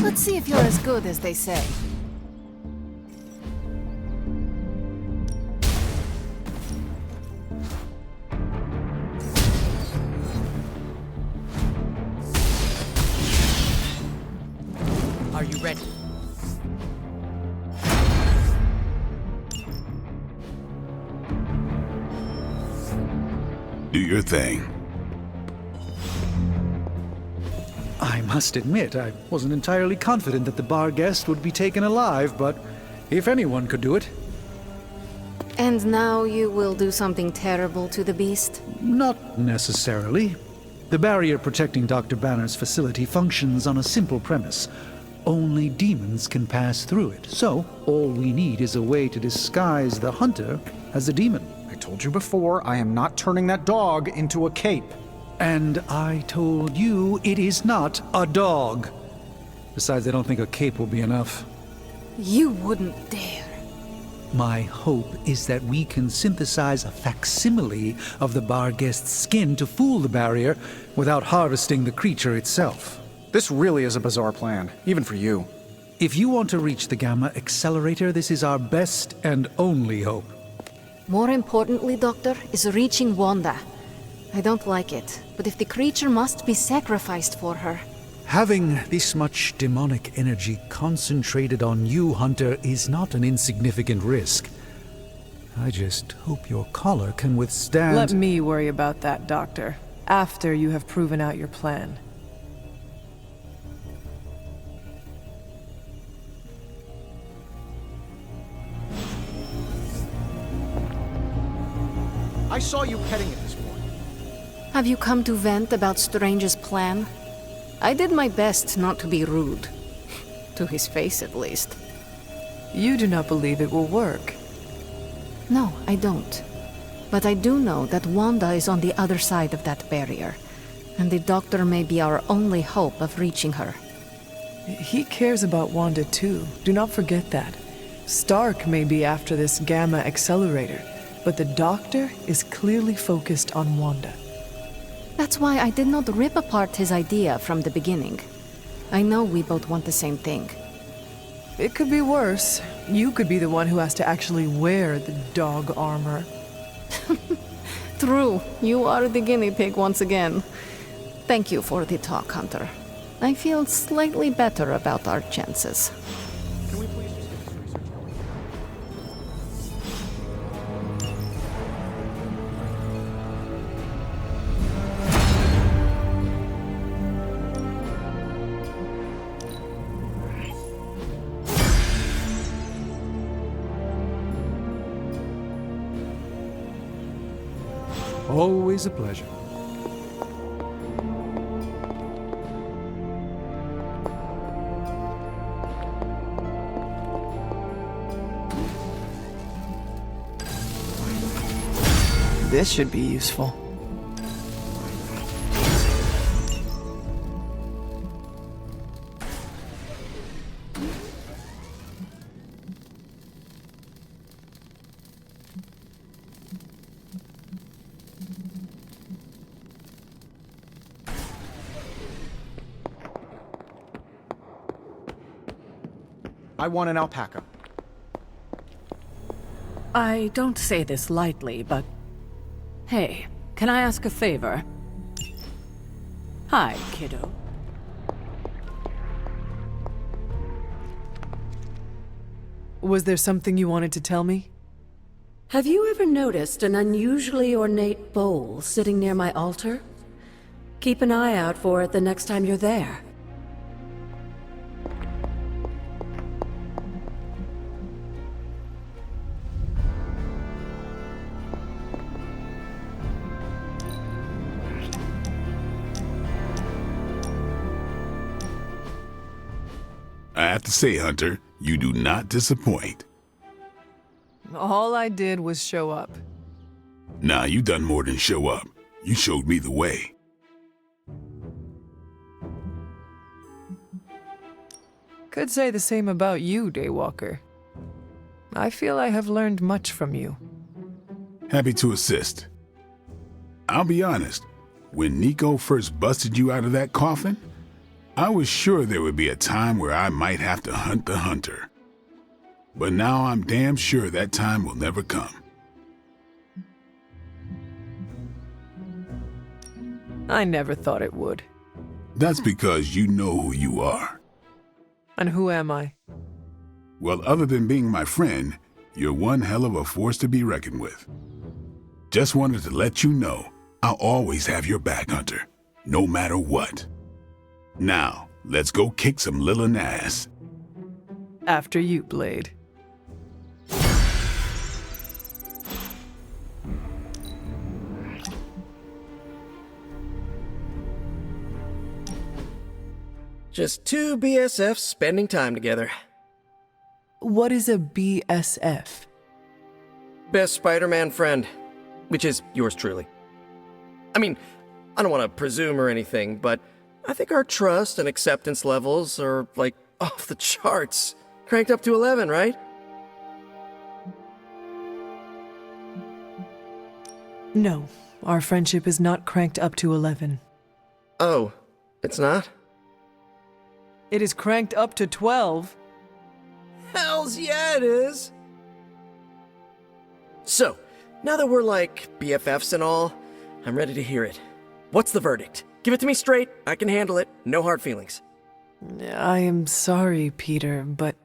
Let's see if you're as good as they say. Are you ready? Do your thing. I must admit, I wasn't entirely confident that the bar guest would be taken alive, but if anyone could do it. And now you will do something terrible to the beast? Not necessarily. The barrier protecting Dr. Banner's facility functions on a simple premise. Only demons can pass through it, so all we need is a way to disguise the hunter as a demon. I told you before, I am not turning that dog into a cape. And I told you it is not a dog. Besides, I don't think a cape will be enough. You wouldn't dare. My hope is that we can synthesize a facsimile of the bar guest's skin to fool the barrier without harvesting the creature itself. This really is a bizarre plan, even for you. If you want to reach the Gamma Accelerator, this is our best and only hope. More importantly, Doctor, is reaching Wanda. I don't like it, but if the creature must be sacrificed for her... Having this much demonic energy concentrated on you, Hunter, is not an insignificant risk. I just hope your collar can withstand... Let me worry about that, Doctor, after you have proven out your plan. I saw you petting it this morning. Have you come to vent about Strange's plan? I did my best not to be rude. To his face, at least. You do not believe it will work. No, I don't. But I do know that Wanda is on the other side of that barrier, and the Doctor may be our only hope of reaching her. He cares about Wanda too. Do not forget that. Stark may be after this Gamma Accelerator, but the Doctor is clearly focused on Wanda. That's why I did not rip apart his idea from the beginning. I know we both want the same thing. It could be worse. You could be the one who has to actually wear the dog armor. True, you are the guinea pig once again. Thank you for the talk, Hunter. I feel slightly better about our chances. Can we please just get this research Always a pleasure. This should be useful. I want an alpaca. I don't say this lightly, but... Hey, can I ask a favor? Hi, kiddo. Was there something you wanted to tell me? Have you ever noticed an unusually ornate bowl sitting near my altar? Keep an eye out for it the next time you're there. I have to say, Hunter, you do not disappoint. All I did was show up. Nah, you done more than show up. You showed me the way. Could say the same about you, Daywalker. I feel I have learned much from you. Happy to assist. I'll be honest, when Nico first busted you out of that coffin, I was sure there would be a time where I might have to hunt the hunter. But now I'm damn sure that time will never come. I never thought it would. That's because you know who you are. And who am I? Well, other than being my friend, you're one hell of a force to be reckoned with. Just wanted to let you know I'll always have your back, Hunter, no matter what. Now, let's go kick some Lilin ass. After you, Blade. Just two BSFs spending time together. What is a BSF? Best Spider-Man friend, which is yours truly. I mean, I don't want to presume or anything, but I think our trust and acceptance levels are, like, off the charts. Cranked up to 11, right? No, our friendship is not cranked up to 11. Oh, it's not? It is cranked up to 12. Hells yeah, it is! So, now that we're like BFFs and all, I'm ready to hear it. What's the verdict? Give it to me straight, I can handle it, no hard feelings. I am sorry, Peter, but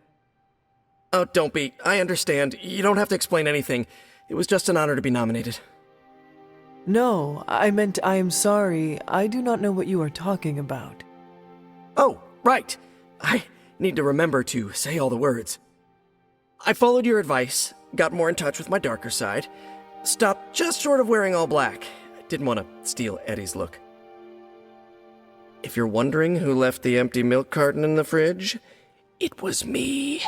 Oh, don't be. I understand. You don't have to explain anything. It was just an honor to be nominated. no, I meant I am sorry. I do not know what you are talking about. Oh, right. I need to remember to say all the words. I followed your advice, got more in touch with my darker side, stopped just short of wearing all black. I didn't want to steal Eddie's look. If you're wondering who left the empty milk carton in the fridge, it was me.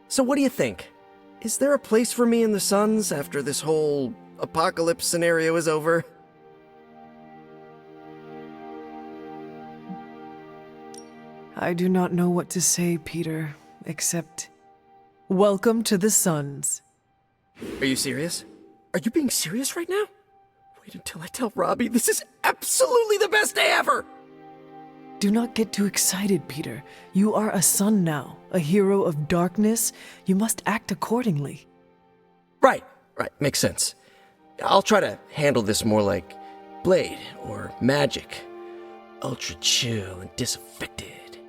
So what do you think? Is there a place for me in the Suns after this whole apocalypse scenario is over? I do not know what to say, Peter, except welcome to the Suns. Are you serious? Are you being serious right now? Wait until I tell Robbie this is absolutely the best day ever! Do not get too excited, Peter. You are a sun now, a hero of darkness. You must act accordingly. Right, makes sense. I'll try to handle this more like Blade or Magic. Ultra chill and disaffected.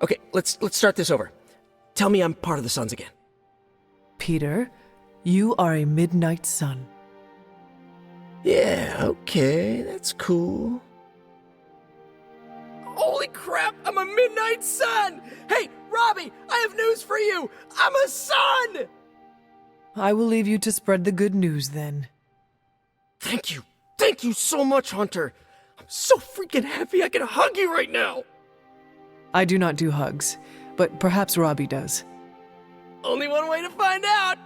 Okay, let's start this over. Tell me I'm part of the Suns again. Peter, you are a midnight sun. Yeah, okay, that's cool. Holy crap, I'm a midnight sun! Hey, Robbie, I have news for you! I'm a sun! I will leave you to spread the good news then. Thank you so much, Hunter. I'm so freaking happy I can hug you right now! I do not do hugs, but perhaps Robbie does. Only one way to find out!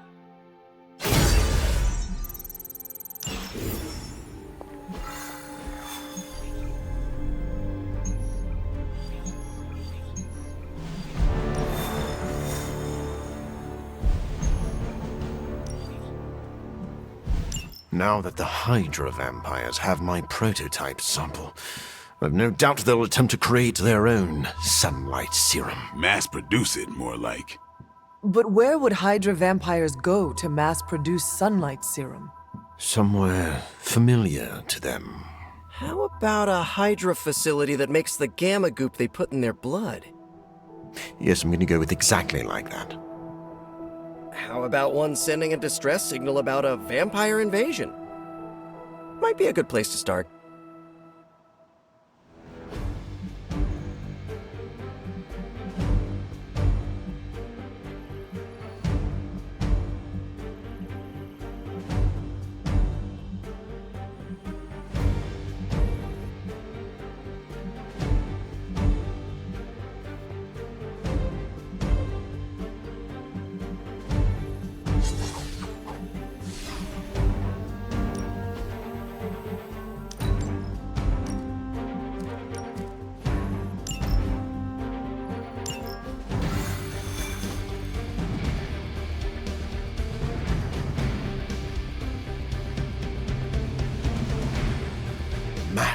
Now that the Hydra vampires have my prototype sample, I've no doubt they'll attempt to create their own sunlight serum. Mass produce it, more like. But where would Hydra vampires go to mass-produce sunlight serum? Somewhere familiar to them. How about a Hydra facility that makes the gamma goop they put in their blood? Yes, I'm going to go with exactly like that. How about one sending a distress signal about a vampire invasion? Might be a good place to start.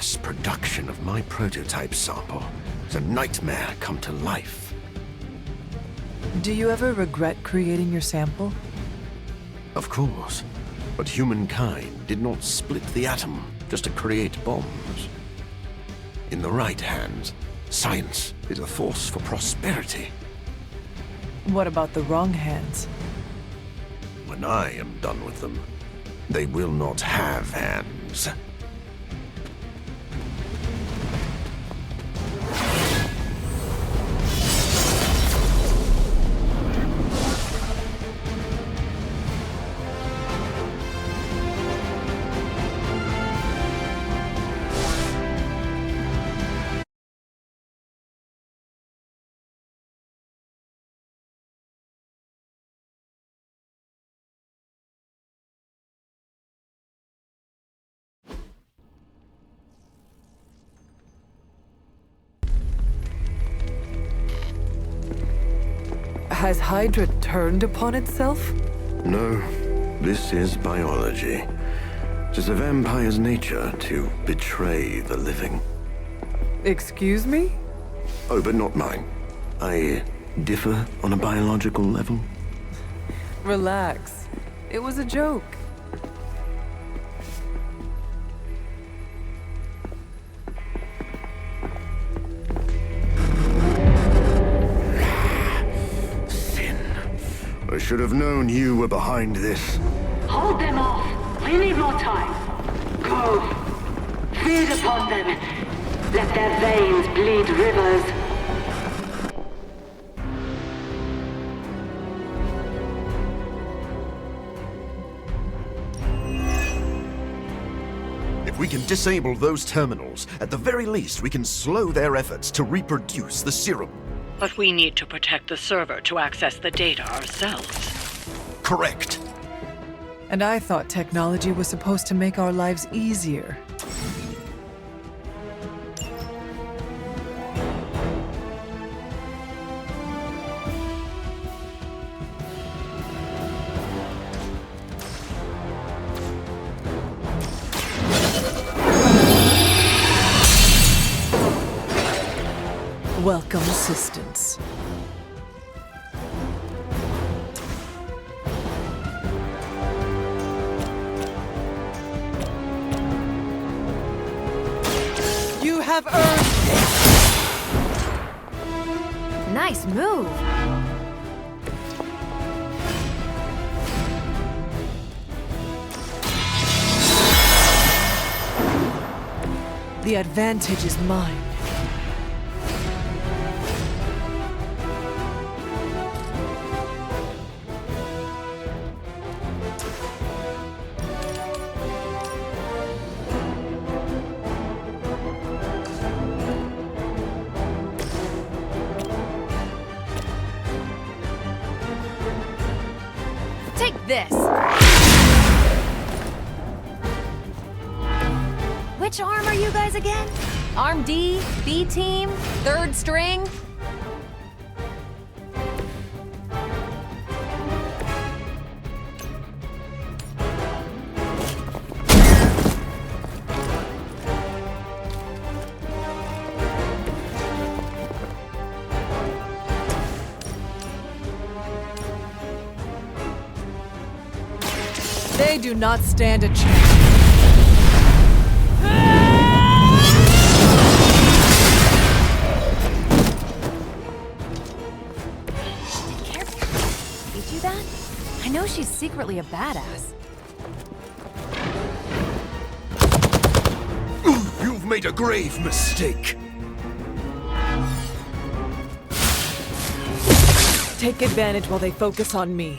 mass production of my prototype sample is a nightmare come to life. Do you ever regret creating your sample? Of course, but humankind did not split the atom just to create bombs. In the right hands, science is a force for prosperity. What about the wrong hands? When I am done with them, they will not have hands. Has Hydra turned upon itself? No, this is biology. It is a vampire's nature to betray the living. Excuse me? Oh, but not mine. I differ on a biological level. Relax. It was a joke. I should have known you were behind this. Hold them off. We need more time. Go. Feed upon them. Let their veins bleed rivers. If we can disable those terminals, at the very least we can slow their efforts to reproduce the serum. But we need to protect the server to access the data ourselves. Correct. And I thought technology was supposed to make our lives easier. Welcome assistance. You have earned it! Nice move! The advantage is mine. Take this! Which arm are you guys again? Arm D, B team, third string? They do not stand a chance. Careful. Did you that? I know she's secretly a badass. You've made a grave mistake. Take advantage while they focus on me.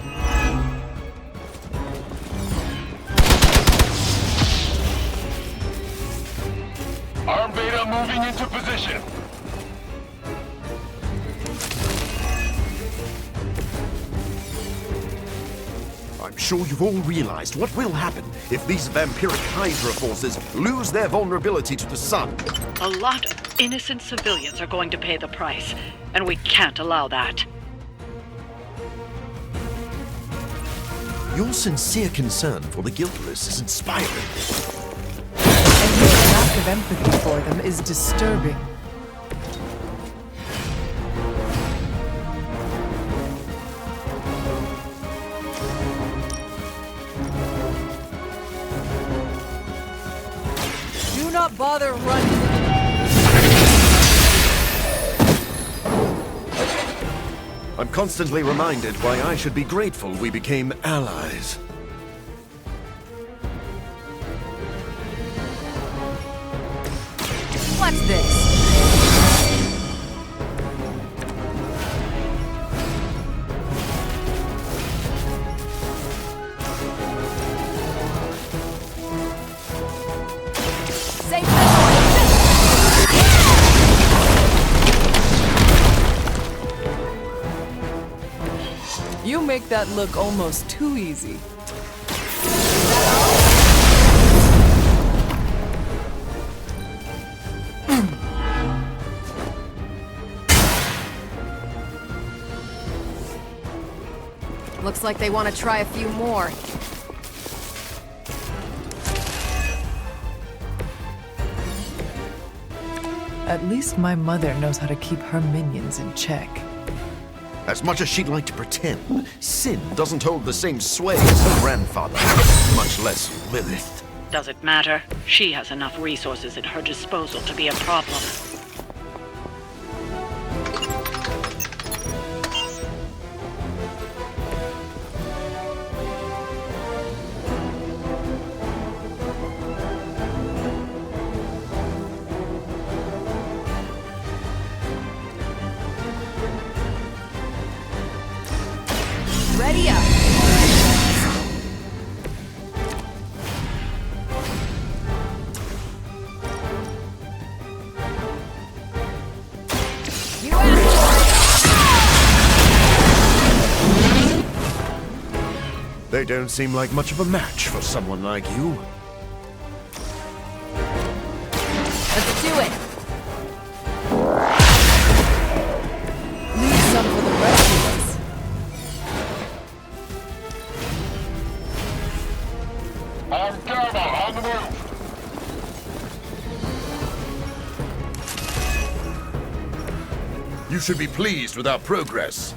Arm Beta moving into position. I'm sure you've all realized what will happen if these vampiric Hydra forces lose their vulnerability to the sun. A lot of innocent civilians are going to pay the price, and we can't allow that. Your sincere concern for the guiltless is inspiring. And you're not of empathy for them is disturbing. Do not bother running. I'm constantly reminded why I should be grateful we became allies. What's this? You make that look almost too easy. Looks like they want to try a few more. At least my mother knows how to keep her minions in check. As much as she'd like to pretend, Sin doesn't hold the same sway as her grandfather, much less Lilith. Does it matter? She has enough resources at her disposal to be a problem. Ready up! You asked for it! They don't seem like much of a match for someone like you. Let's do it! Leave some for the rest of us. Armed Gamma on the move! You should be pleased with our progress.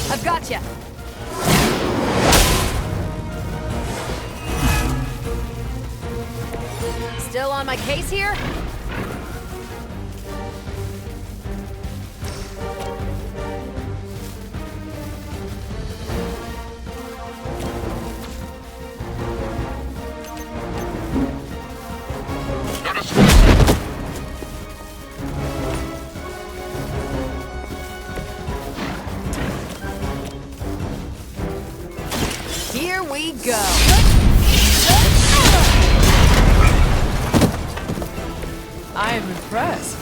I've got you. Still on my case here? Here we go. I am impressed.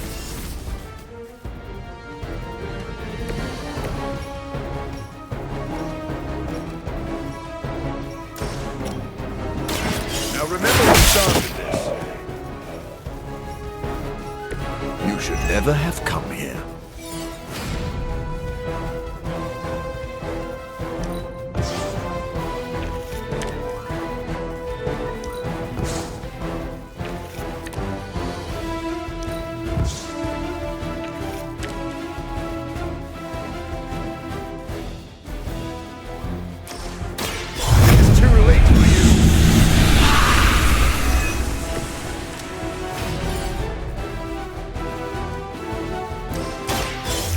Now remember who started this. You should never have come here. It's too late for you.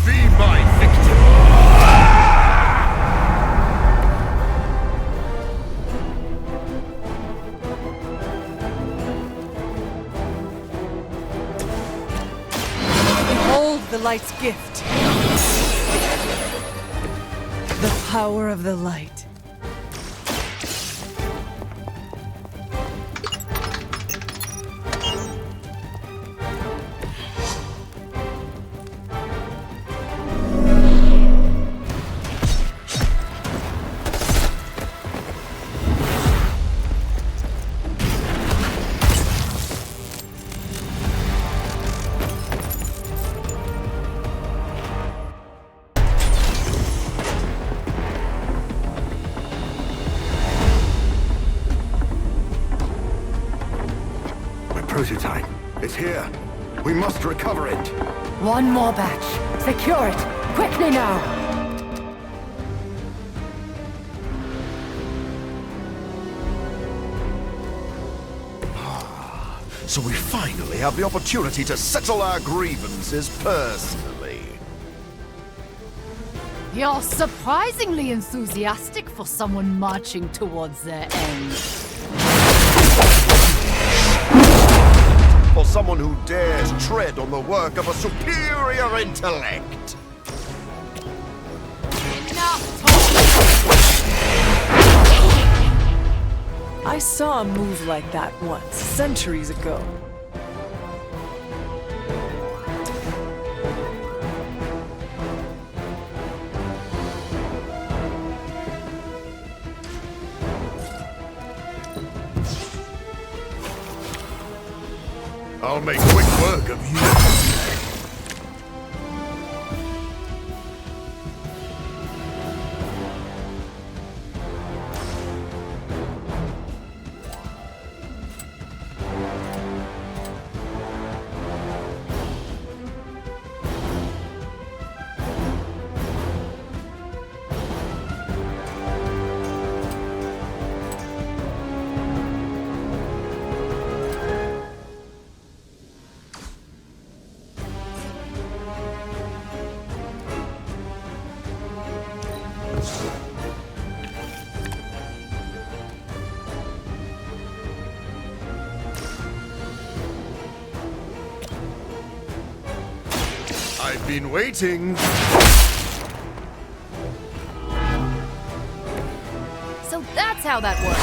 Be my victim. Behold the light's gift. The power of the light. prototype. It's here. We must recover it. One more batch. Secure it. Quickly now. So we finally have the opportunity to settle our grievances personally. You're surprisingly enthusiastic for someone marching towards their end. For someone who dares tread on the work of a superior intellect. Enough talk! I saw a move like that once, centuries ago. I'll make quick work of you. I've been waiting. So that's how that works.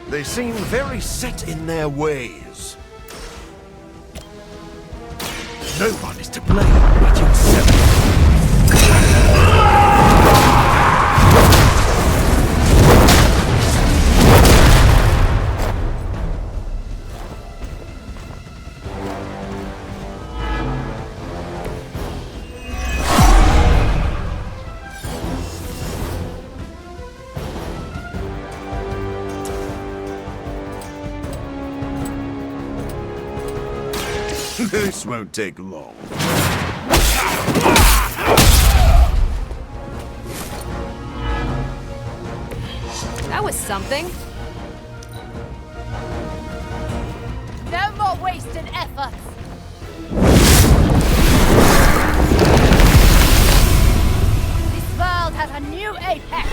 They seem very set in their ways. No one is to blame but yourself. This won't take long. That was something. No more wasted efforts. This world has a new apex.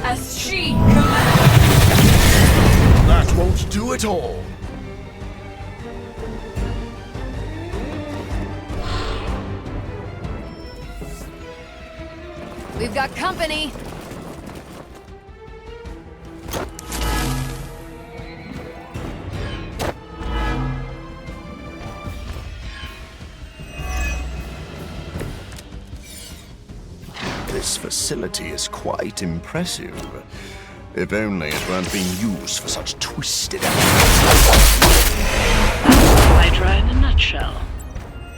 As she That won't do it all. We've got company. This facility is quite impressive. If only it weren't being used for such twisted Hydra in a nutshell.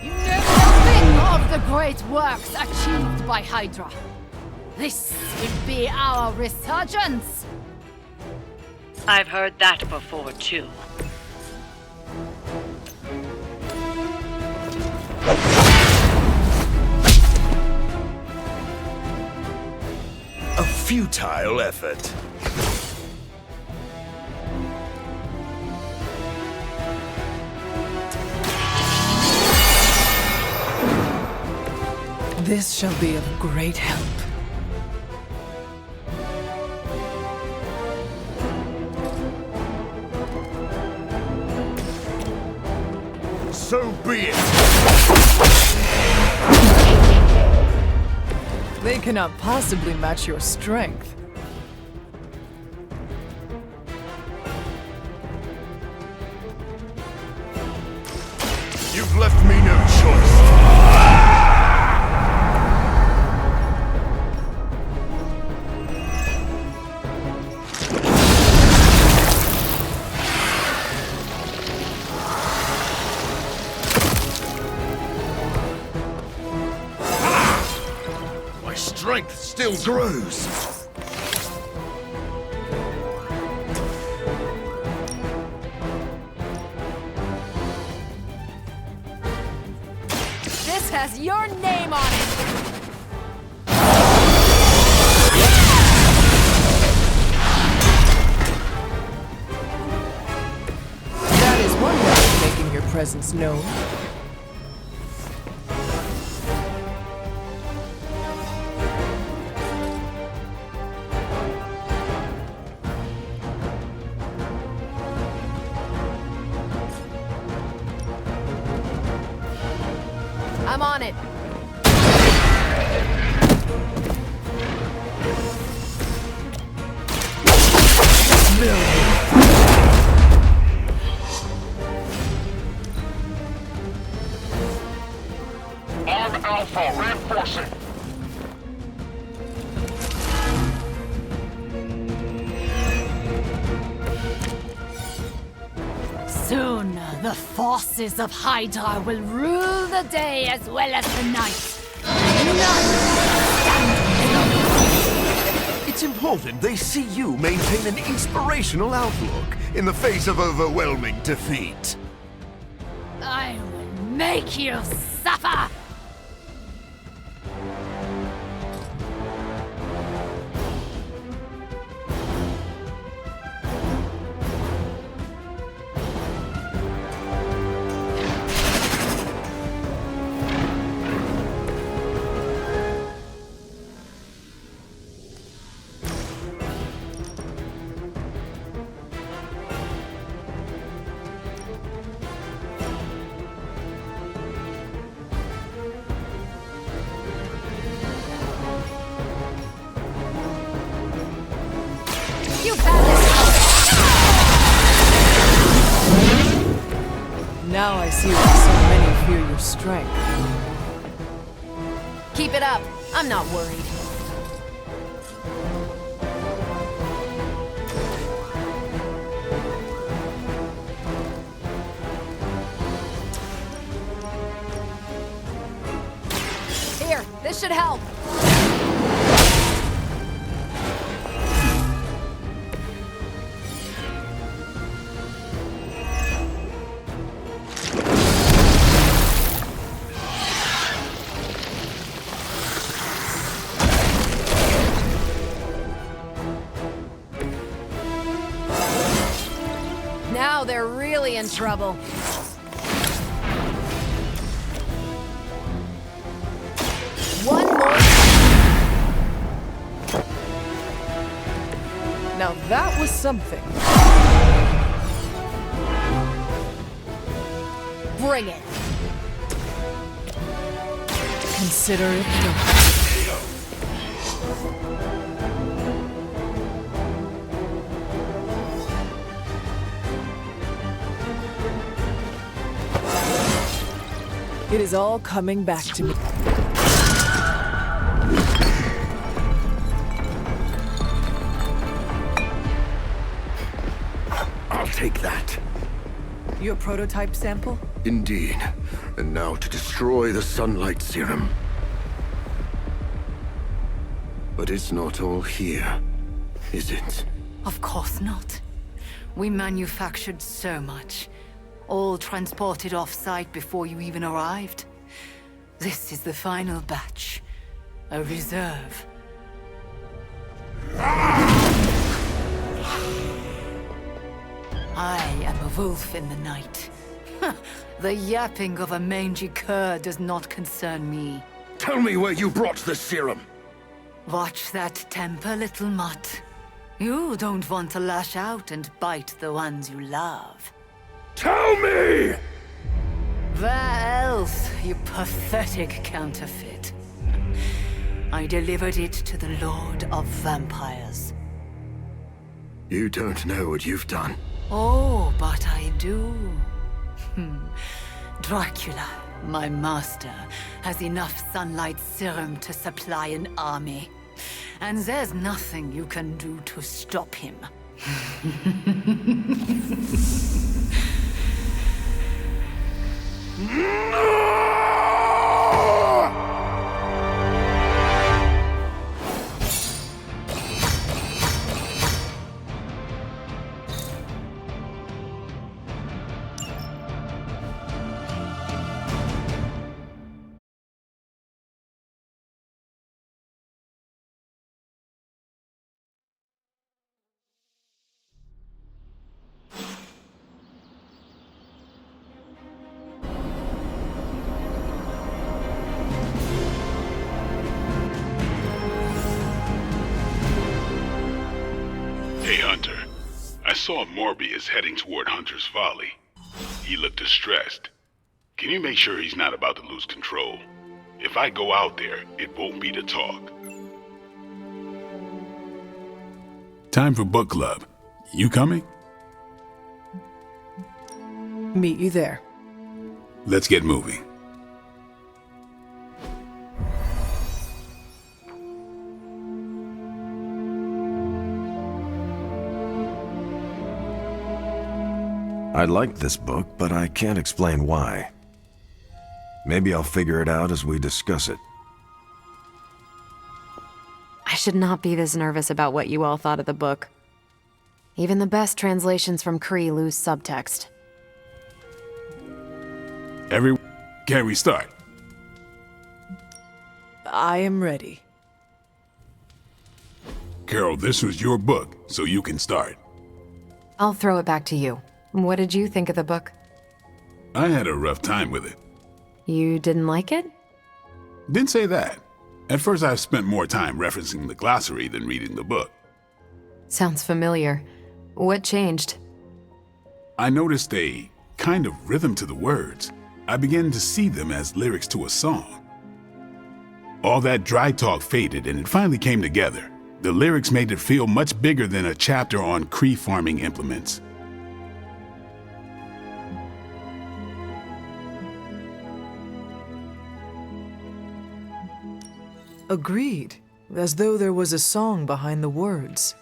You know nothing of the great works achieved by Hydra. This will be our resurgence. I've heard that before, too. A futile effort. This shall be of great help. So be it! They cannot possibly match your strength. You've left me no choice. strength still grows. This has your name on it! That is one way of making your presence known. I'm on it. Arm Alpha reinforcing. Soon, the forces of Hydra will rule the day as well as the night. It's important they see you maintain an inspirational outlook in the face of overwhelming defeat. I will make you suffer! You've had this. Now I see why so many fear your strength. Keep it up. I'm not worried. Here, this should help. Now they're really in trouble. One more. Now that was something. Bring it. Consider it done. It is all coming back to me. I'll take that. Your prototype sample? Indeed. And now to destroy the Sunlight Serum. But it's not all here, is it? Of course not. We manufactured so much. All transported off-site before you even arrived. This is the final batch. A reserve. I am a wolf in the night. The yapping of a mangy cur does not concern me. Tell me where you brought the serum. Watch that temper, little mutt. You don't want to lash out and bite the ones you love. Tell me! Where else, you pathetic counterfeit? I delivered it to the Lord of Vampires. You don't know what you've done. Oh, but I do. Dracula, my master, has enough sunlight serum to supply an army. And there's nothing you can do to stop him. saw Morbius heading toward Hunter's Folly. He looked distressed. Can you make sure he's not about to lose control? If I go out there, it won't be to talk. Time for book club. You coming? Meet you there. Let's get moving. I liked this book, but I can't explain why. Maybe I'll figure it out as we discuss it. I should not be this nervous about what you all thought of the book. Even the best translations from Kree lose subtext. Can we start? I am ready. Carol, this was your book, so you can start. I'll throw it back to you. What did you think of the book? I had a rough time with it. You didn't like it? Didn't say that. At first I spent more time referencing the glossary than reading the book. Sounds familiar. What changed? I noticed a kind of rhythm to the words. I began to see them as lyrics to a song. All that dry talk faded and it finally came together. The lyrics made it feel much bigger than a chapter on Kree farming implements. Agreed. As though there was a song behind the words.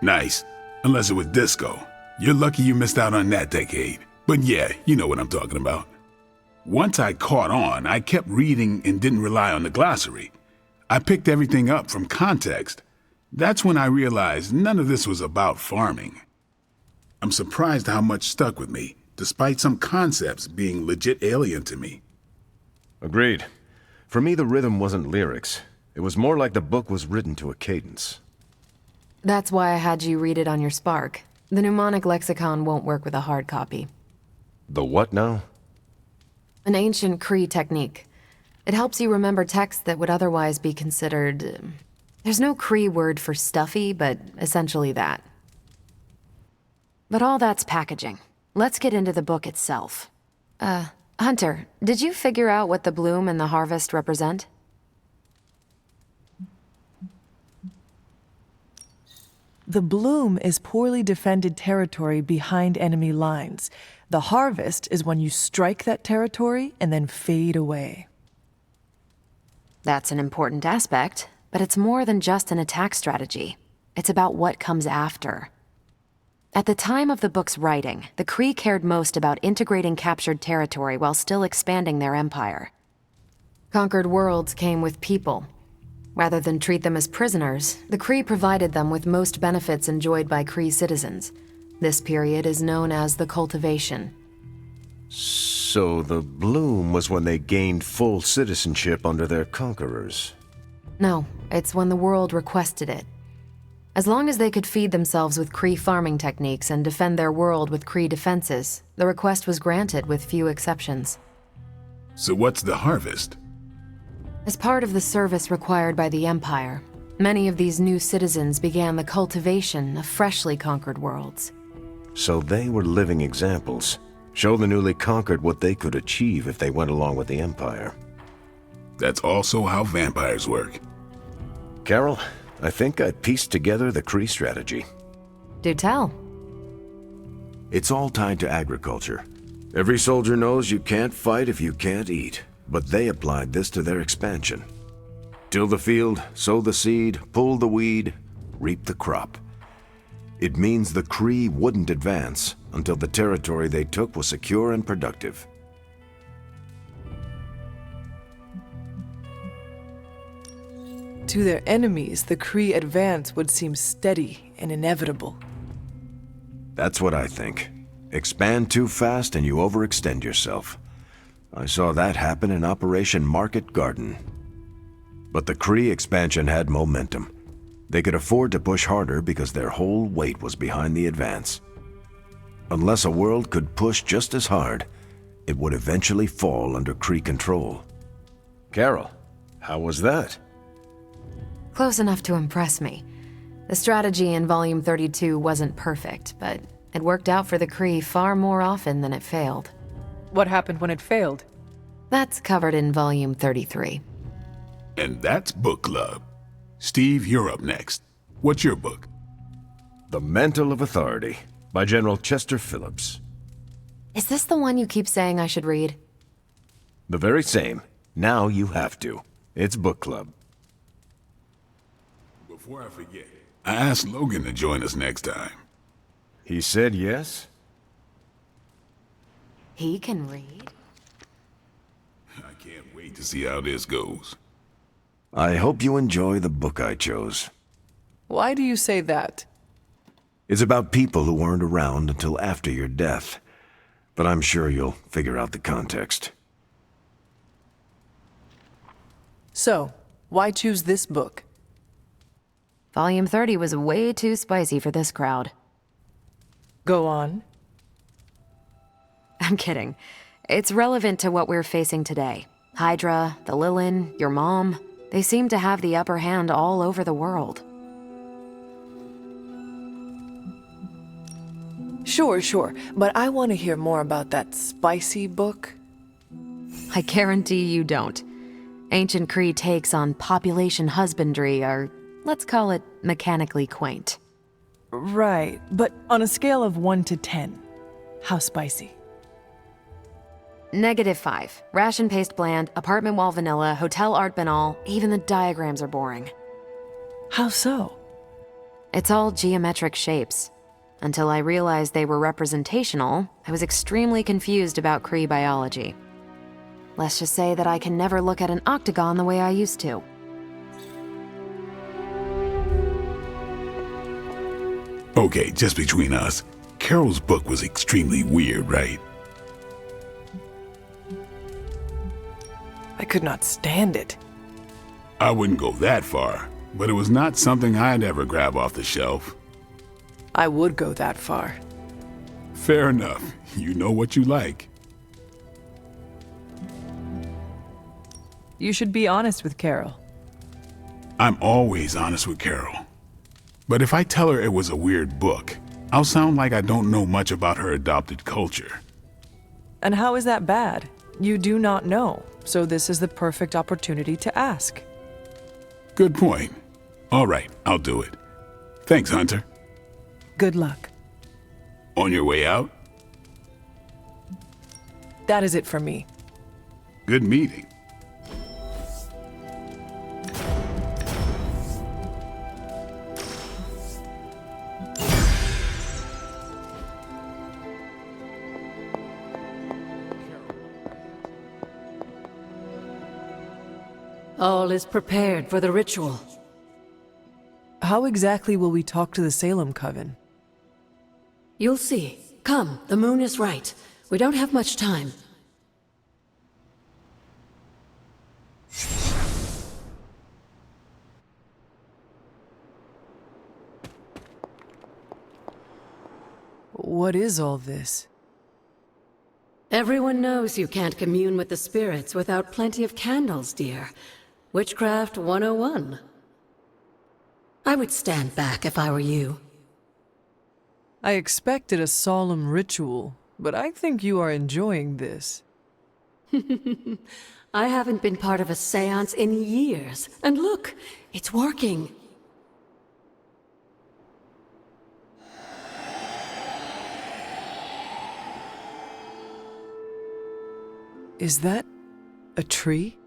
Nice. Unless it was disco. You're lucky you missed out on that decade. But yeah, you know what I'm talking about. Once I caught on, I kept reading and didn't rely on the glossary. I picked everything up from context. That's when I realized none of this was about farming. I'm surprised how much stuck with me, despite some concepts being legit alien to me. Agreed. For me, the rhythm wasn't lyrics. It was more like the book was written to a cadence. That's why I had you read it on your Spark. The mnemonic lexicon won't work with a hard copy. The what now? An ancient Kree technique. It helps you remember texts that would otherwise be considered... There's no Kree word for stuffy, but essentially that. But all that's packaging. Let's get into the book itself. Hunter, did you figure out what the bloom and the harvest represent? The bloom is poorly defended territory behind enemy lines. The harvest is when you strike that territory and then fade away. That's an important aspect, but it's more than just an attack strategy. It's about what comes after. At the time of the book's writing, the Kree cared most about integrating captured territory while still expanding their empire. Conquered worlds came with people. Rather than treat them as prisoners, the Kree provided them with most benefits enjoyed by Kree citizens. This period is known as the Cultivation. So the bloom was when they gained full citizenship under their conquerors? No, it's when the world requested it. As long as they could feed themselves with Kree farming techniques and defend their world with Kree defenses, the request was granted with few exceptions. So what's the harvest? As part of the service required by the Empire, many of these new citizens began the cultivation of freshly conquered worlds. So they were living examples. Show the newly conquered what they could achieve if they went along with the Empire. That's also how vampires work. Carol, I think I pieced together the Kree strategy. Do tell. It's all tied to agriculture. Every soldier knows you can't fight if you can't eat, but they applied this to their expansion. Till the field, sow the seed, pull the weed, reap the crop. It means the Kree wouldn't advance until the territory they took was secure and productive. To their enemies, the Kree advance would seem steady and inevitable. That's what I think. Expand too fast and you overextend yourself. I saw that happen in Operation Market Garden. But the Kree expansion had momentum. They could afford to push harder because their whole weight was behind the advance. Unless a world could push just as hard, it would eventually fall under Kree control. Carol, how was that? Close enough to impress me. The strategy in Volume 32 wasn't perfect, but it worked out for the Kree far more often than it failed. What happened when it failed? That's covered in Volume 33. And that's Book Club. Steve, you're up next. What's your book? The Mantle of Authority, by General Chester Phillips. Is this the one you keep saying I should read? The very same. Now you have to. It's book club. Before I forget, I asked Logan to join us next time. He said yes? He can read? I can't wait to see how this goes. I hope you enjoy the book I chose. Why do you say that? It's about people who weren't around until after your death. But I'm sure you'll figure out the context. So, why choose this book? Volume 30 was way too spicy for this crowd. Go on. I'm kidding. It's relevant to what we're facing today. Hydra, the Lilin, your mom, they seem to have the upper hand all over the world. Sure, but I want to hear more about that spicy book. I guarantee you don't. Ancient Kree takes on population husbandry are, let's call it, mechanically quaint. Right, but on a scale of 1 to 10, how spicy? -5. Ration paste bland, apartment wall vanilla, hotel art banal, even the diagrams are boring. How so? It's all geometric shapes. Until I realized they were representational, I was extremely confused about Kree biology. Let's just say that I can never look at an octagon the way I used to. Okay, just between us, Carol's book was extremely weird, right? I could not stand it. I wouldn't go that far, but it was not something I'd ever grab off the shelf. I would go that far. Fair enough. You know what you like. You should be honest with Carol. I'm always honest with Carol. But if I tell her it was a weird book, I'll sound like I don't know much about her adopted culture. And how is that bad? You do not know, so this is the perfect opportunity to ask. Good point. All right, I'll do it. Thanks, Hunter. Good luck. On your way out? That is it for me. Good meeting. All is prepared for the ritual. How exactly will we talk to the Salem Coven? You'll see. Come, the moon is right. We don't have much time. What is all this? Everyone knows you can't commune with the spirits without plenty of candles, dear. Witchcraft 101. I would stand back if I were you. I expected a solemn ritual, but I think you are enjoying this. I haven't been part of a seance in years, and look, it's working. Is that a tree?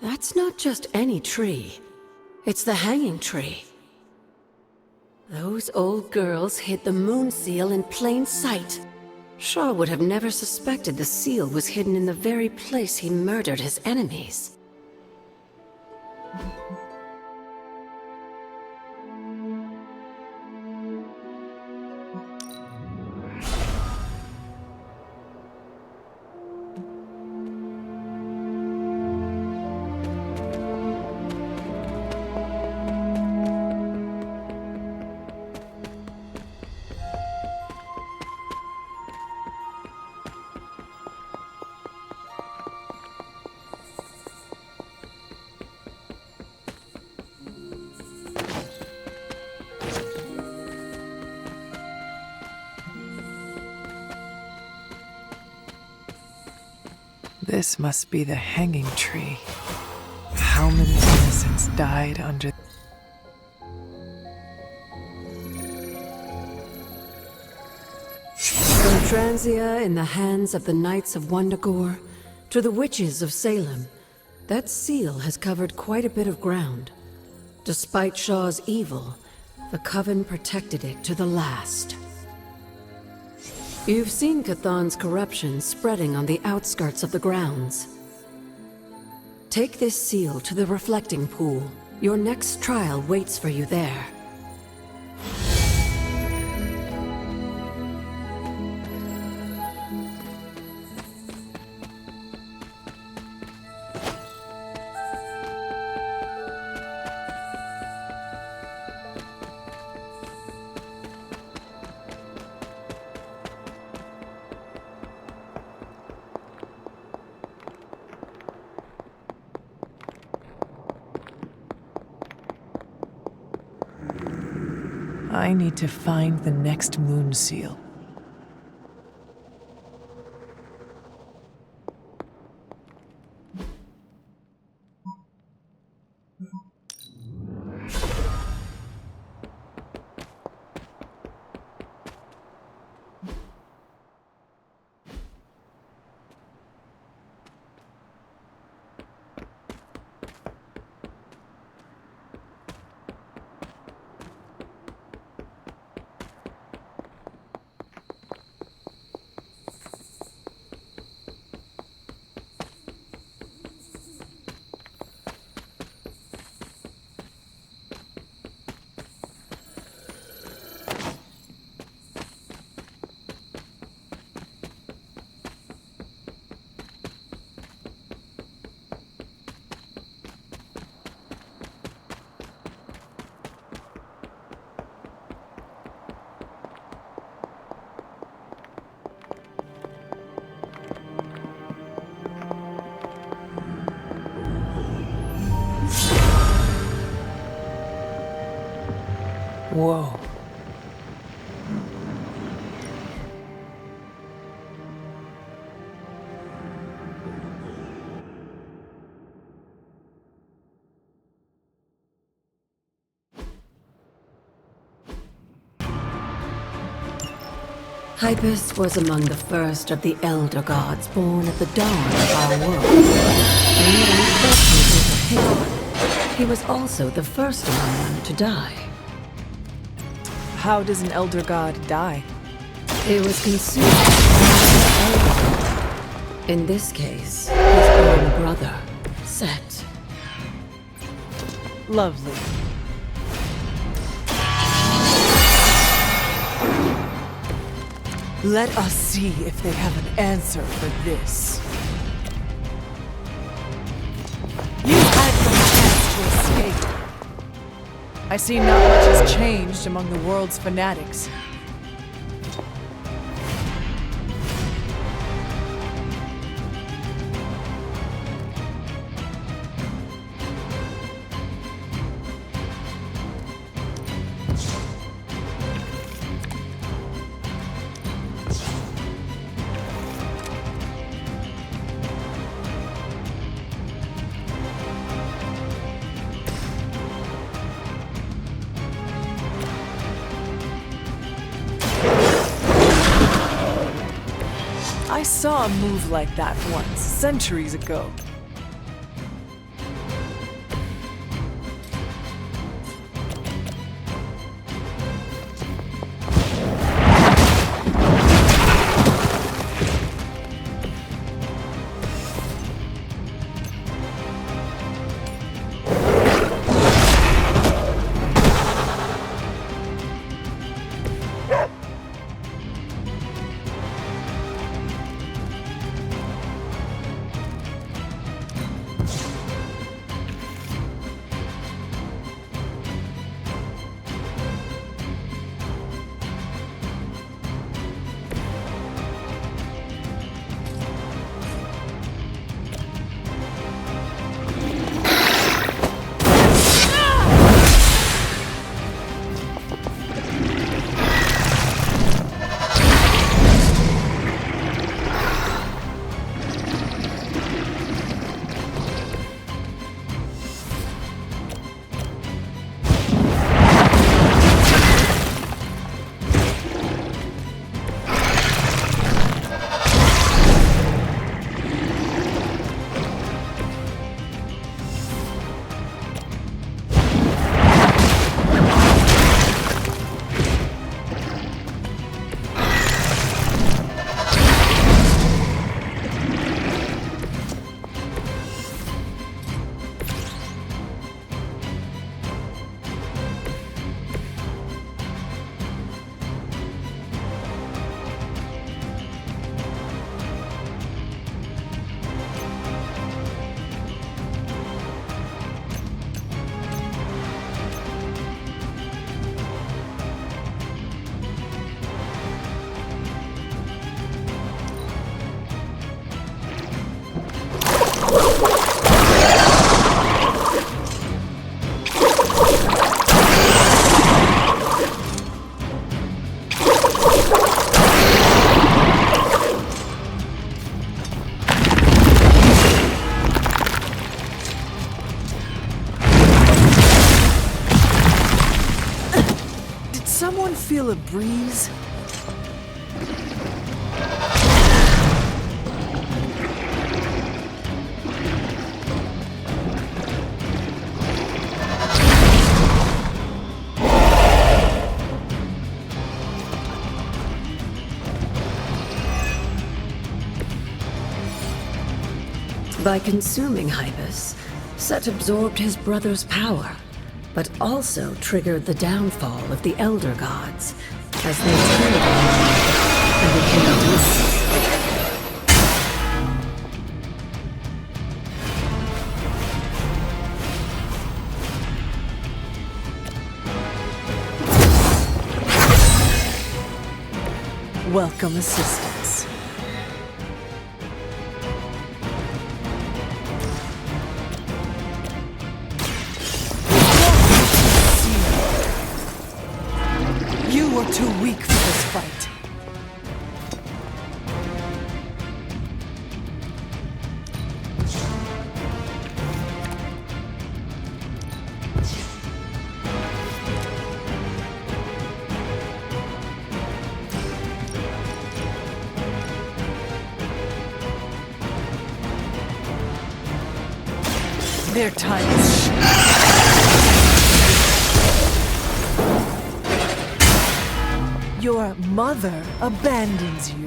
That's not just any tree. It's the hanging tree. Those old girls hid the moon seal in plain sight. Shaw would have never suspected the seal was hidden in the very place he murdered his enemies. This must be the hanging tree. How many innocents died under... From Transia in the hands of the Knights of Wundagore to the Witches of Salem, that seal has covered quite a bit of ground. Despite Shaw's evil, the Coven protected it to the last. You've seen Cathan's corruption spreading on the outskirts of the grounds. Take this seal to the reflecting pool. Your next trial waits for you there. I need to find the next moon seal. Whoa. Hypus was among the first of the Elder Gods born at the dawn of our world. And unfortunately for him, he was also the first among them to die. How does an Elder God die? It was consumed by another elder. In this case, his own brother, Set. Lovely. Let us see if they have an answer for this. You had no chance to escape. I see not much has changed among the world's fanatics. I saw a move like that once, centuries ago. anyone feel a breeze? By consuming Hypus, Set absorbed his brother's power, but also triggered the downfall of the Elder Gods, as they turned on him and became demons. Welcome assistance. You are too weak for this fight. Their time is Your mother abandons you.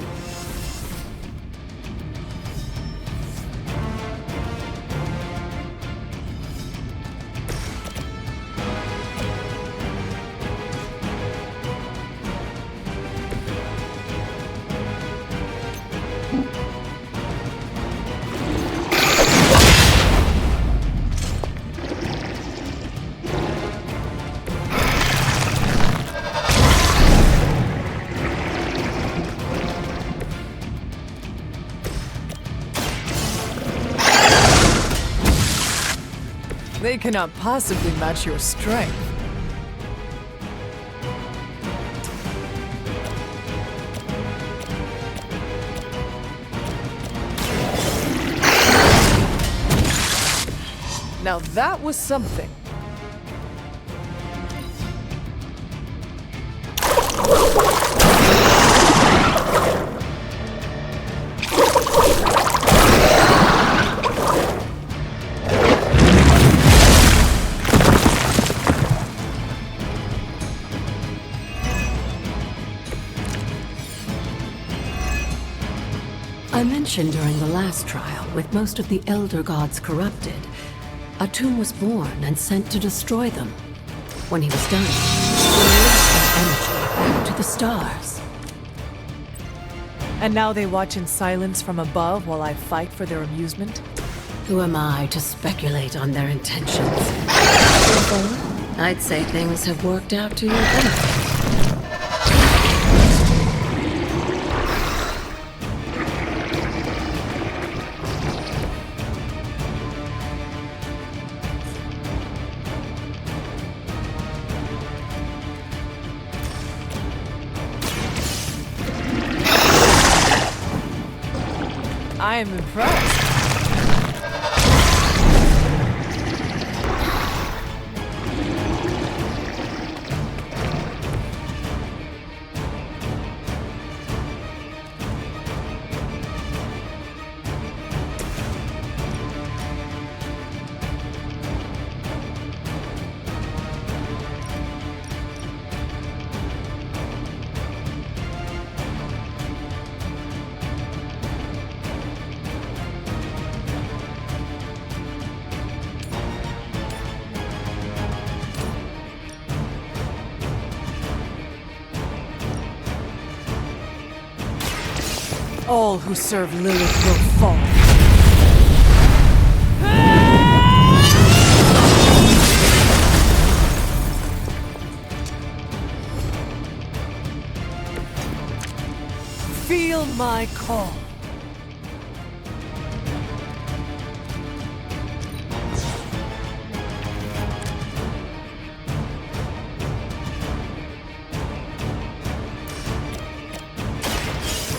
They cannot possibly match your strength. Now that was something. I mentioned during the last trial, with most of the Elder Gods corrupted, Atum was born and sent to destroy them. When he was done, he released their energy back to the stars. And now they watch in silence from above while I fight for their amusement? Who am I to speculate on their intentions? I'd say things have worked out to your benefit. I am impressed. All who serve Lilith will fall. Feel my call.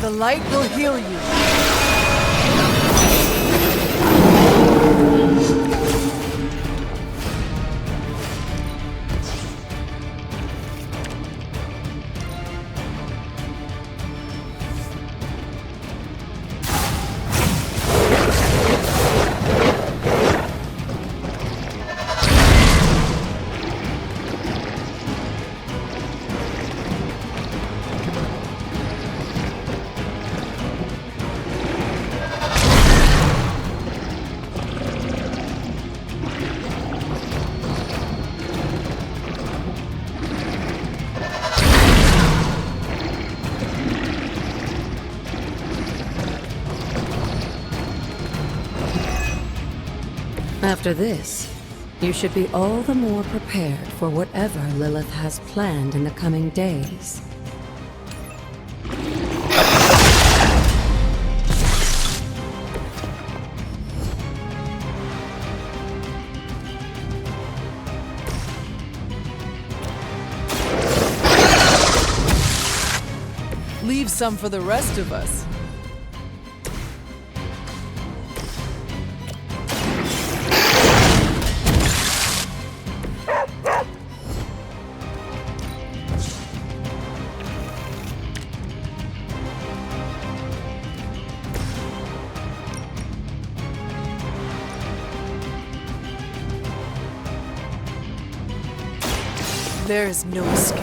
The light will heal you. After this, you should be all the more prepared for whatever Lilith has planned in the coming days. Leave some for the rest of us. There is no escape.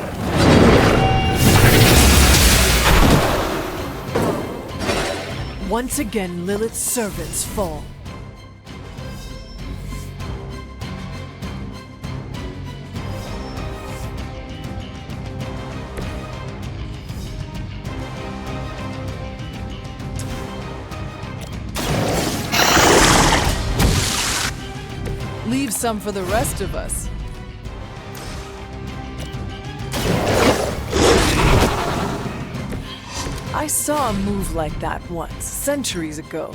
Once again, Lilith's servants fall. Leave some for the rest of us. I saw a move like that once, centuries ago.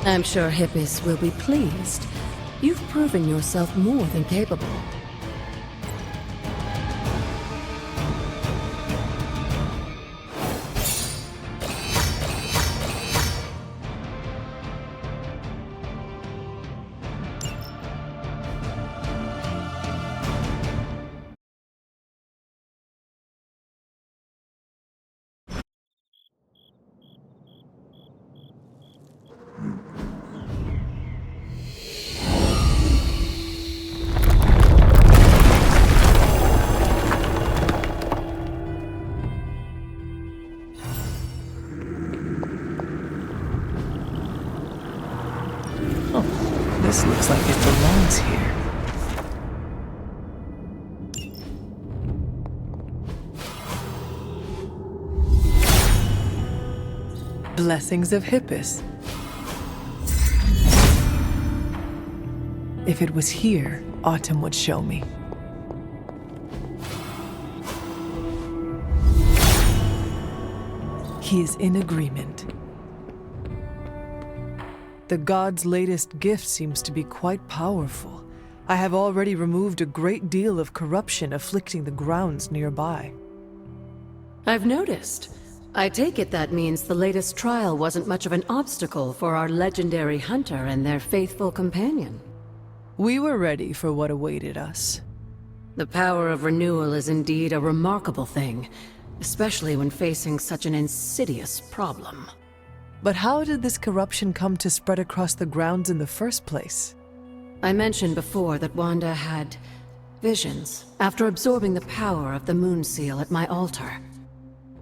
I'm sure Hippis will be pleased. You've proven yourself more than capable. This looks like it belongs here. Blessings of Hippis. If it was here, Autumn would show me. He is in agreement. The god's latest gift seems to be quite powerful. I have already removed a great deal of corruption afflicting the grounds nearby. I've noticed. I take it that means the latest trial wasn't much of an obstacle for our legendary hunter and their faithful companion. We were ready for what awaited us. The power of renewal is indeed a remarkable thing, especially when facing such an insidious problem. But how did this corruption come to spread across the grounds in the first place? I mentioned before that Wanda had visions after absorbing the power of the Moon Seal at my altar.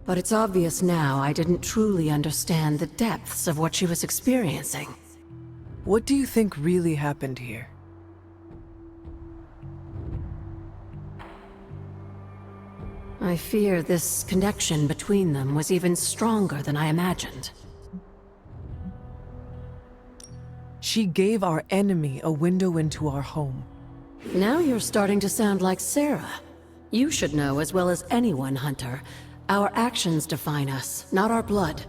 But it's obvious now I didn't truly understand the depths of what she was experiencing. What do you think really happened here? I fear this connection between them was even stronger than I imagined. She gave our enemy a window into our home. Now you're starting to sound like Sarah. You should know as well as anyone, Hunter. Our actions define us, not our blood.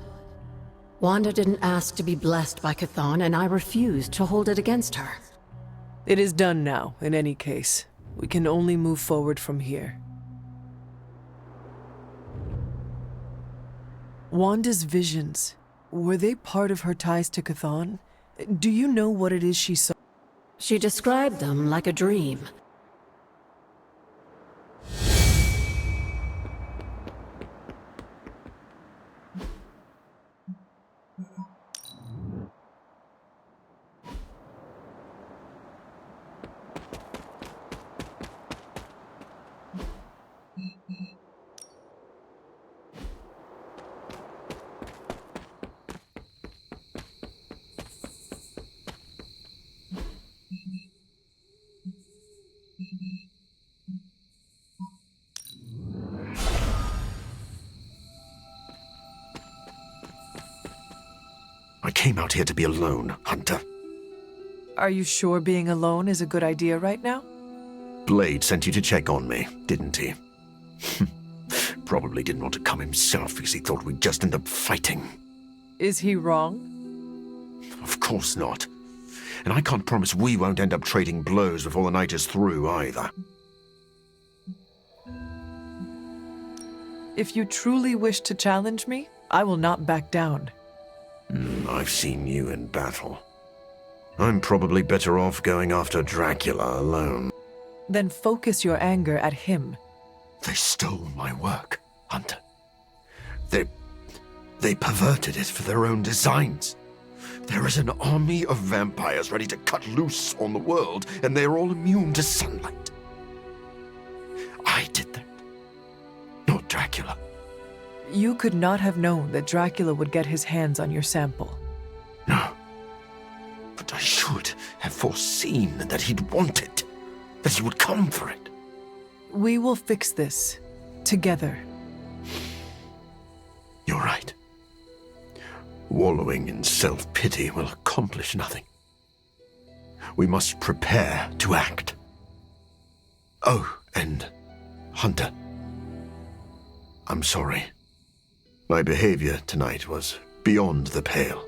Wanda didn't ask to be blessed by Chthon, and I refused to hold it against her. It is done now, in any case. We can only move forward from here. Wanda's visions, were they part of her ties to Chthon? Do you know what it is she saw? She described them like a dream. came out here to be alone, Hunter. Are you sure being alone is a good idea right now? Blade sent you to check on me, didn't he? Probably didn't want to come himself because he thought we'd just end up fighting. Is he wrong? Of course not. And I can't promise we won't end up trading blows before the night is through, either. If you truly wish to challenge me, I will not back down. I've seen you in battle. I'm probably better off going after Dracula alone. Then focus your anger at him. They stole my work, Hunter. They perverted it for their own designs. There is an army of vampires ready to cut loose on the world, and they're all immune to sunlight. I did that. Not Dracula. You could not have known that Dracula would get his hands on your sample. No. But I should have foreseen that he'd want it. That he would come for it. We will fix this. Together. You're right. Wallowing in self-pity will accomplish nothing. We must prepare to act. Oh, and Hunter. I'm sorry. My behavior tonight was beyond the pale.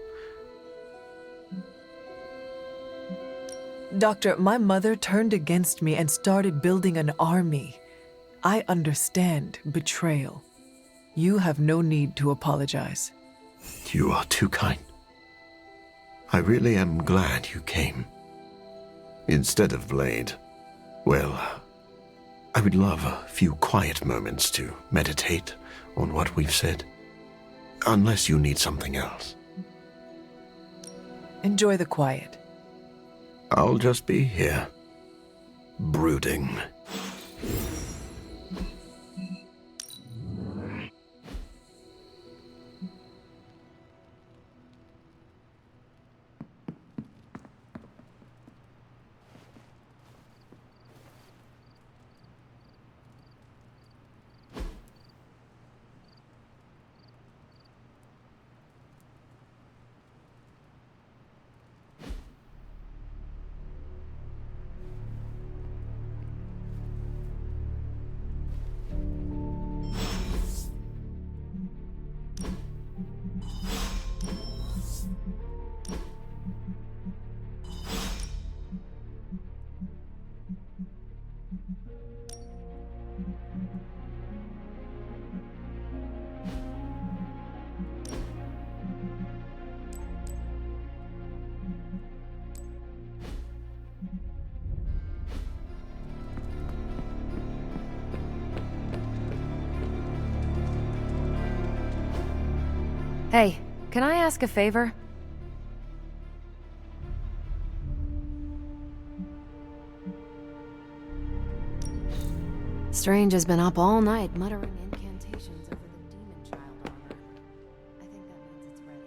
Doctor, my mother turned against me and started building an army. I understand betrayal. You have no need to apologize. You are too kind. I really am glad you came. Instead of Blade, well, I would love a few quiet moments to meditate on what we've said. Unless you need something else. Enjoy the quiet. I'll just be here, brooding. Hey, can I ask a favor? Strange has been up all night muttering incantations over the demon child armor. I think that means it's ready.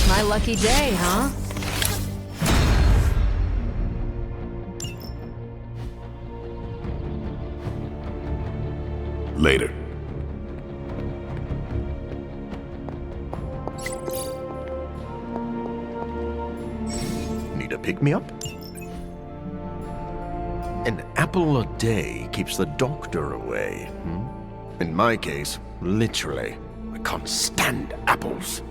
My lucky day, huh? Later. Need a pick-me-up? An apple a day keeps the doctor away. In my case, literally, I can't stand apples.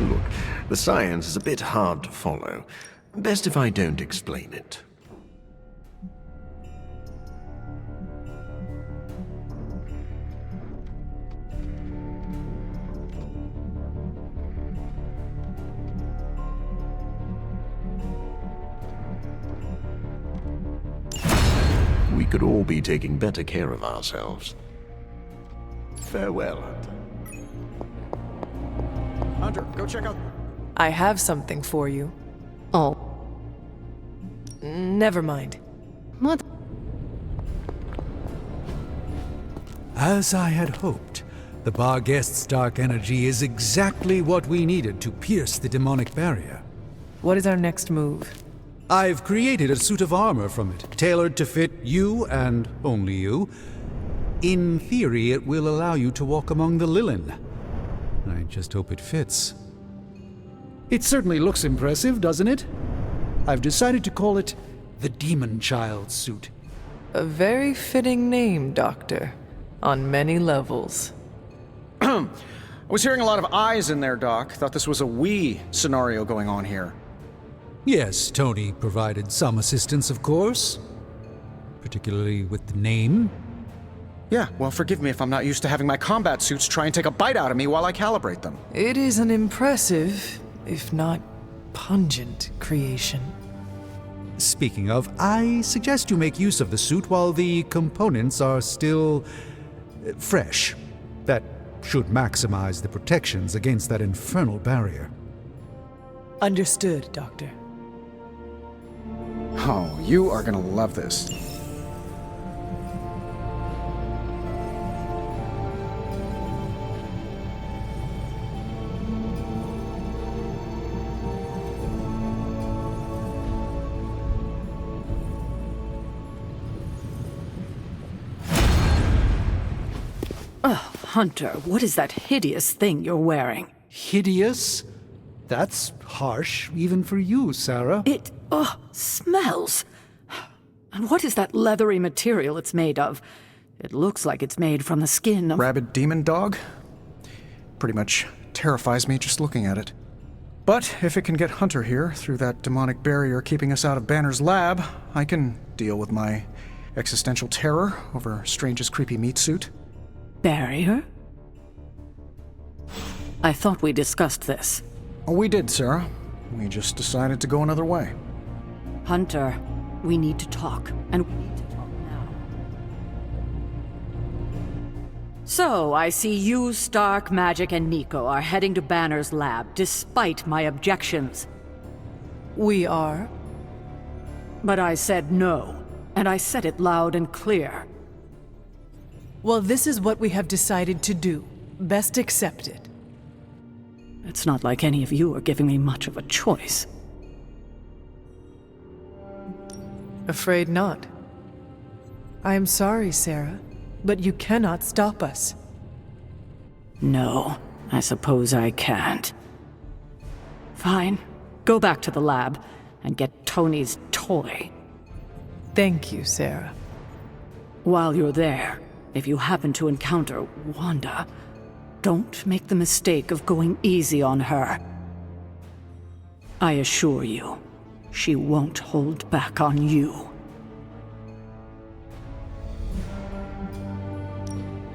Look, the science is a bit hard to follow. Best if I don't explain it. we could all be taking better care of ourselves. Farewell, Hunter. Hunter, go check out... I have something for you. Oh. Never mind. What? As I had hoped, the Barghest's dark energy is exactly what we needed to pierce the demonic barrier. What is our next move? I've created a suit of armor from it, tailored to fit you and only you. In theory, it will allow you to walk among the Lilin. I just hope it fits. It certainly looks impressive, doesn't it? I've decided to call it the Demon Child suit. A very fitting name, Doctor. On many levels. I was hearing a lot of I's in there, Doc. Thought this was a we scenario going on here. Yes, Tony provided some assistance, of course. Particularly with the name. Yeah, well, forgive me if I'm not used to having my combat suits try and take a bite out of me while I calibrate them. It is an impressive, if not pungent, creation. Speaking of, I suggest you make use of the suit while the components are still fresh. That should maximize the protections against that infernal barrier. Understood, Doctor. Oh, you are gonna love this. Oh, Hunter, what is that hideous thing you're wearing? Hideous? That's harsh, even for you, Sarah. It, smells. And what is that leathery material it's made of? It looks like it's made from the skin of... Rabid demon dog? Pretty much terrifies me just looking at it. But if it can get Hunter here through that demonic barrier keeping us out of Banner's lab, I can deal with my existential terror over Strange's creepy meat suit. Barrier? I thought we discussed this. Oh, we did, Sarah. We just decided to go another way. Hunter, we need to talk, and we need to talk now. So, I see you, Stark, Magic, and Nico are heading to Banner's lab, despite my objections. We are? But I said no, and I said it loud and clear. Well, this is what we have decided to do. Best accept it. It's not like any of you are giving me much of a choice. Afraid not. I am sorry, Sarah, but you cannot stop us. No, I suppose I can't. Fine. Go back to the lab and get Tony's toy. Thank you, Sarah. While you're there, if you happen to encounter Wanda, don't make the mistake of going easy on her. I assure you, she won't hold back on you.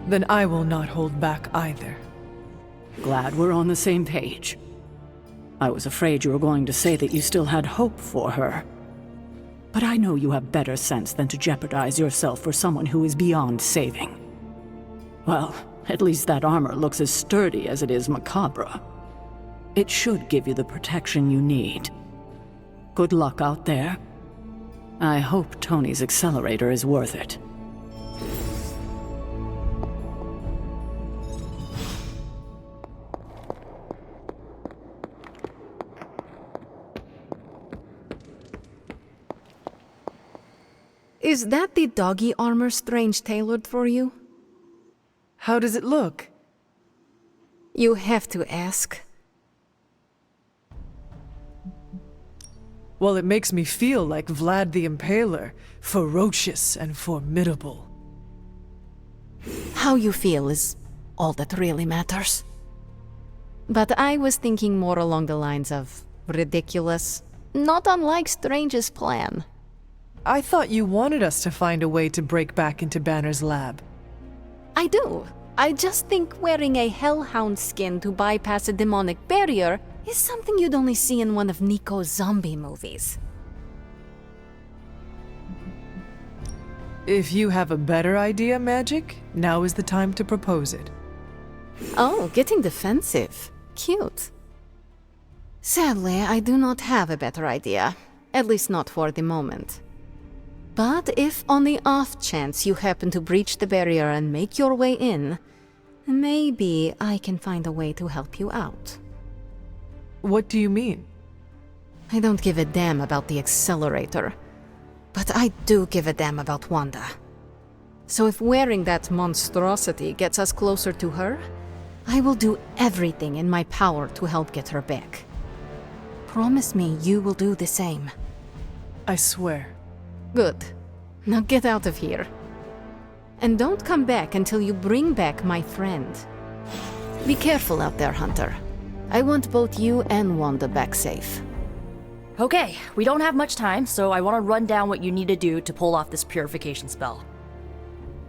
Then I will not hold back either. Glad we're on the same page. I was afraid you were going to say that you still had hope for her. But I know you have better sense than to jeopardize yourself for someone who is beyond saving. Well, at least that armor looks as sturdy as it is macabre. It should give you the protection you need. Good luck out there. I hope Tony's accelerator is worth it. Is that the doggy armor Strange tailored for you? How does it look? You have to ask. Well, it makes me feel like Vlad the Impaler, ferocious and formidable. How you feel is all that really matters. But I was thinking more along the lines of ridiculous, not unlike Strange's plan. I thought you wanted us to find a way to break back into Banner's lab. I do. I just think wearing a hellhound skin to bypass a demonic barrier is something you'd only see in one of Nico's zombie movies. If you have a better idea, Magic, now is the time to propose it. Oh, getting defensive. Cute. Sadly, I do not have a better idea. At least not for the moment. But if on the off chance you happen to breach the barrier and make your way in, maybe I can find a way to help you out. What do you mean? I don't give a damn about the accelerator, but I do give a damn about Wanda. So if wearing that monstrosity gets us closer to her, I will do everything in my power to help get her back. Promise me you will do the same. I swear. Good. Now get out of here. And don't come back until you bring back my friend. Be careful out there, Hunter. I want both you and Wanda back safe. Okay, we don't have much time, so I want to run down what you need to do to pull off this purification spell.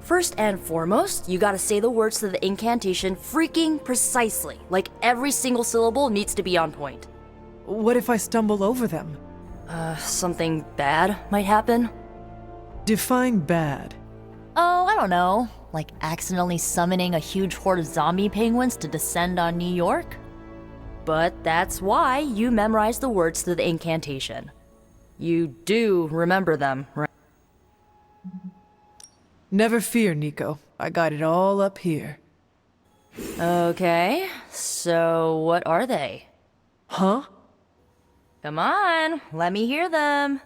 First and foremost, you gotta say the words to the incantation freaking precisely. Like every single syllable needs to be on point. What if I stumble over them? Something bad might happen? Define bad. Oh, I don't know. Like accidentally summoning a huge horde of zombie penguins to descend on New York? But that's why you memorize the words to the incantation. You do remember them, right? Never fear, Nico. I got it all up here. Okay, so what are they? Huh? Come on, let me hear them.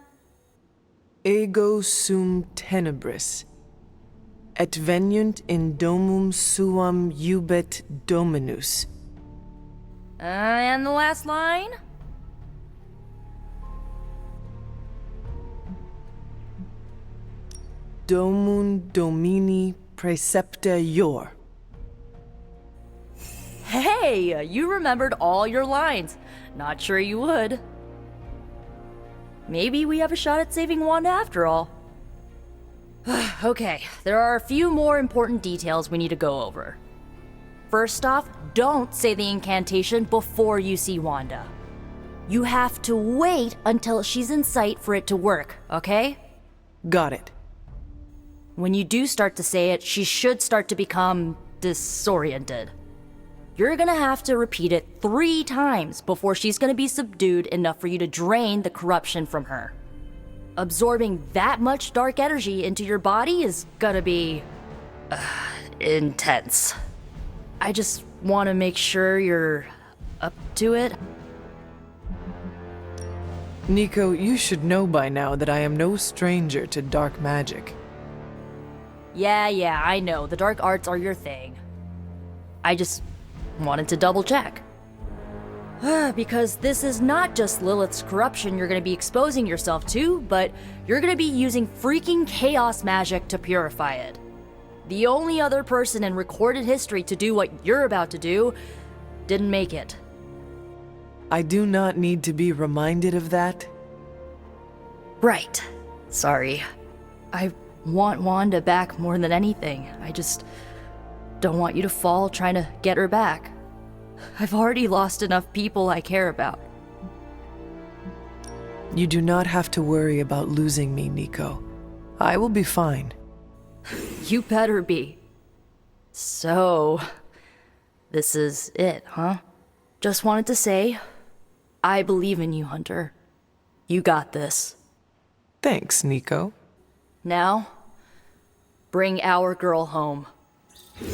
Ego sum tenebris. Et veniunt in domum suam jubet dominus. And the last line? Domum domini praecepta ior. Hey, you remembered all your lines. Not sure you would. Maybe we have a shot at saving Wanda after all. Okay, there are a few more important details we need to go over. First off, don't say the incantation before you see Wanda. You have to wait until she's in sight for it to work, okay? Got it. When you do start to say it, she should start to become disoriented. You're gonna have to repeat it 3 times before she's gonna be subdued enough for you to drain the corruption from her. Absorbing that much dark energy into your body is gonna be intense. I just want to make sure you're up to it. Nico, you should know by now that I am no stranger to dark magic. Yeah, I know. The dark arts are your thing. I just wanted to double check. Because this is not just Lilith's corruption you're going to be exposing yourself to, but you're going to be using freaking chaos magic to purify it. The only other person in recorded history to do what you're about to do didn't make it. I do not need to be reminded of that. Right. Sorry. I want Wanda back more than anything. I just don't want you to fall trying to get her back. I've already lost enough people I care about. You do not have to worry about losing me, Nico. I will be fine. You better be. So, this is it, huh? Just wanted to say, I believe in you, Hunter. You got this. Thanks, Nico. Now, bring our girl home.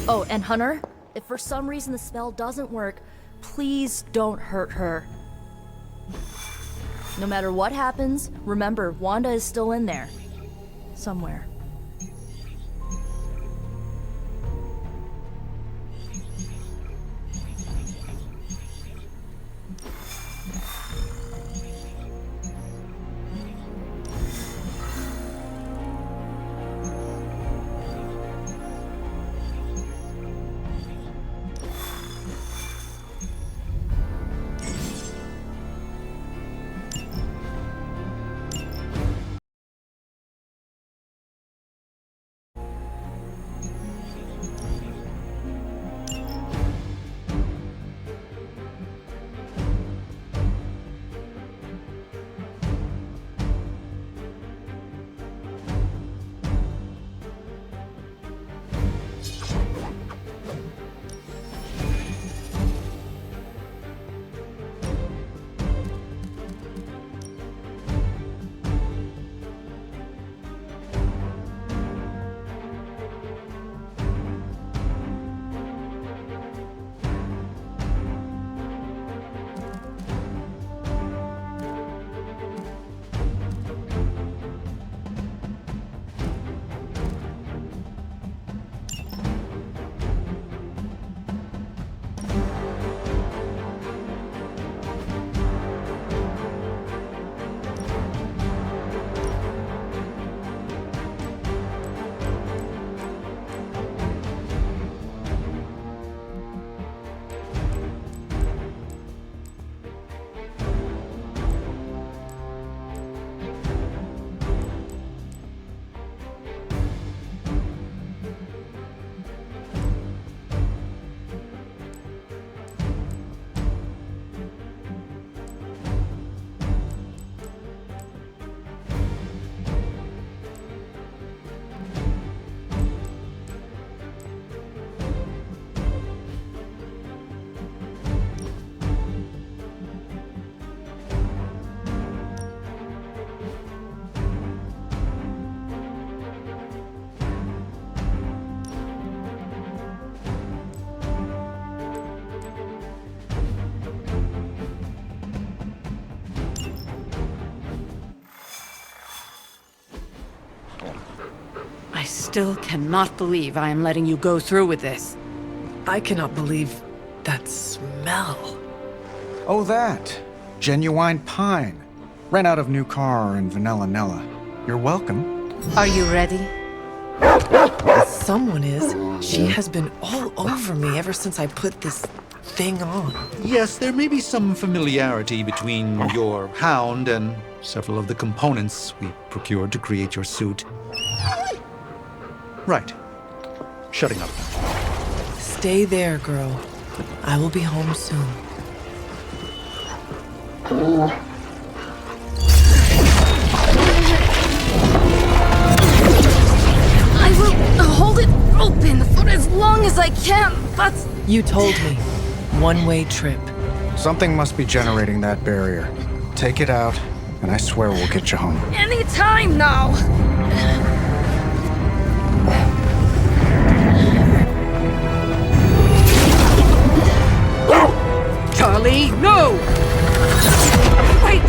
Oh, and Hunter, if for some reason the spell doesn't work, please don't hurt her. No matter what happens, remember, Wanda is still in there. Somewhere. still cannot believe I am letting you go through with this. I cannot believe that smell. Oh, that. Genuine pine. Ran out of new car in Vanilla. You're welcome. Are you ready? Someone is. She has been all over me ever since I put this thing on. Yes, there may be some familiarity between your hound and several of the components we procured to create your suit. Right. Shutting up now. Stay there, girl. I will be home soon. I will hold it open for as long as I can, but... You told me. One-way trip. Something must be generating that barrier. Take it out, and I swear we'll get you home. Any time now! Charlie, no! Wait!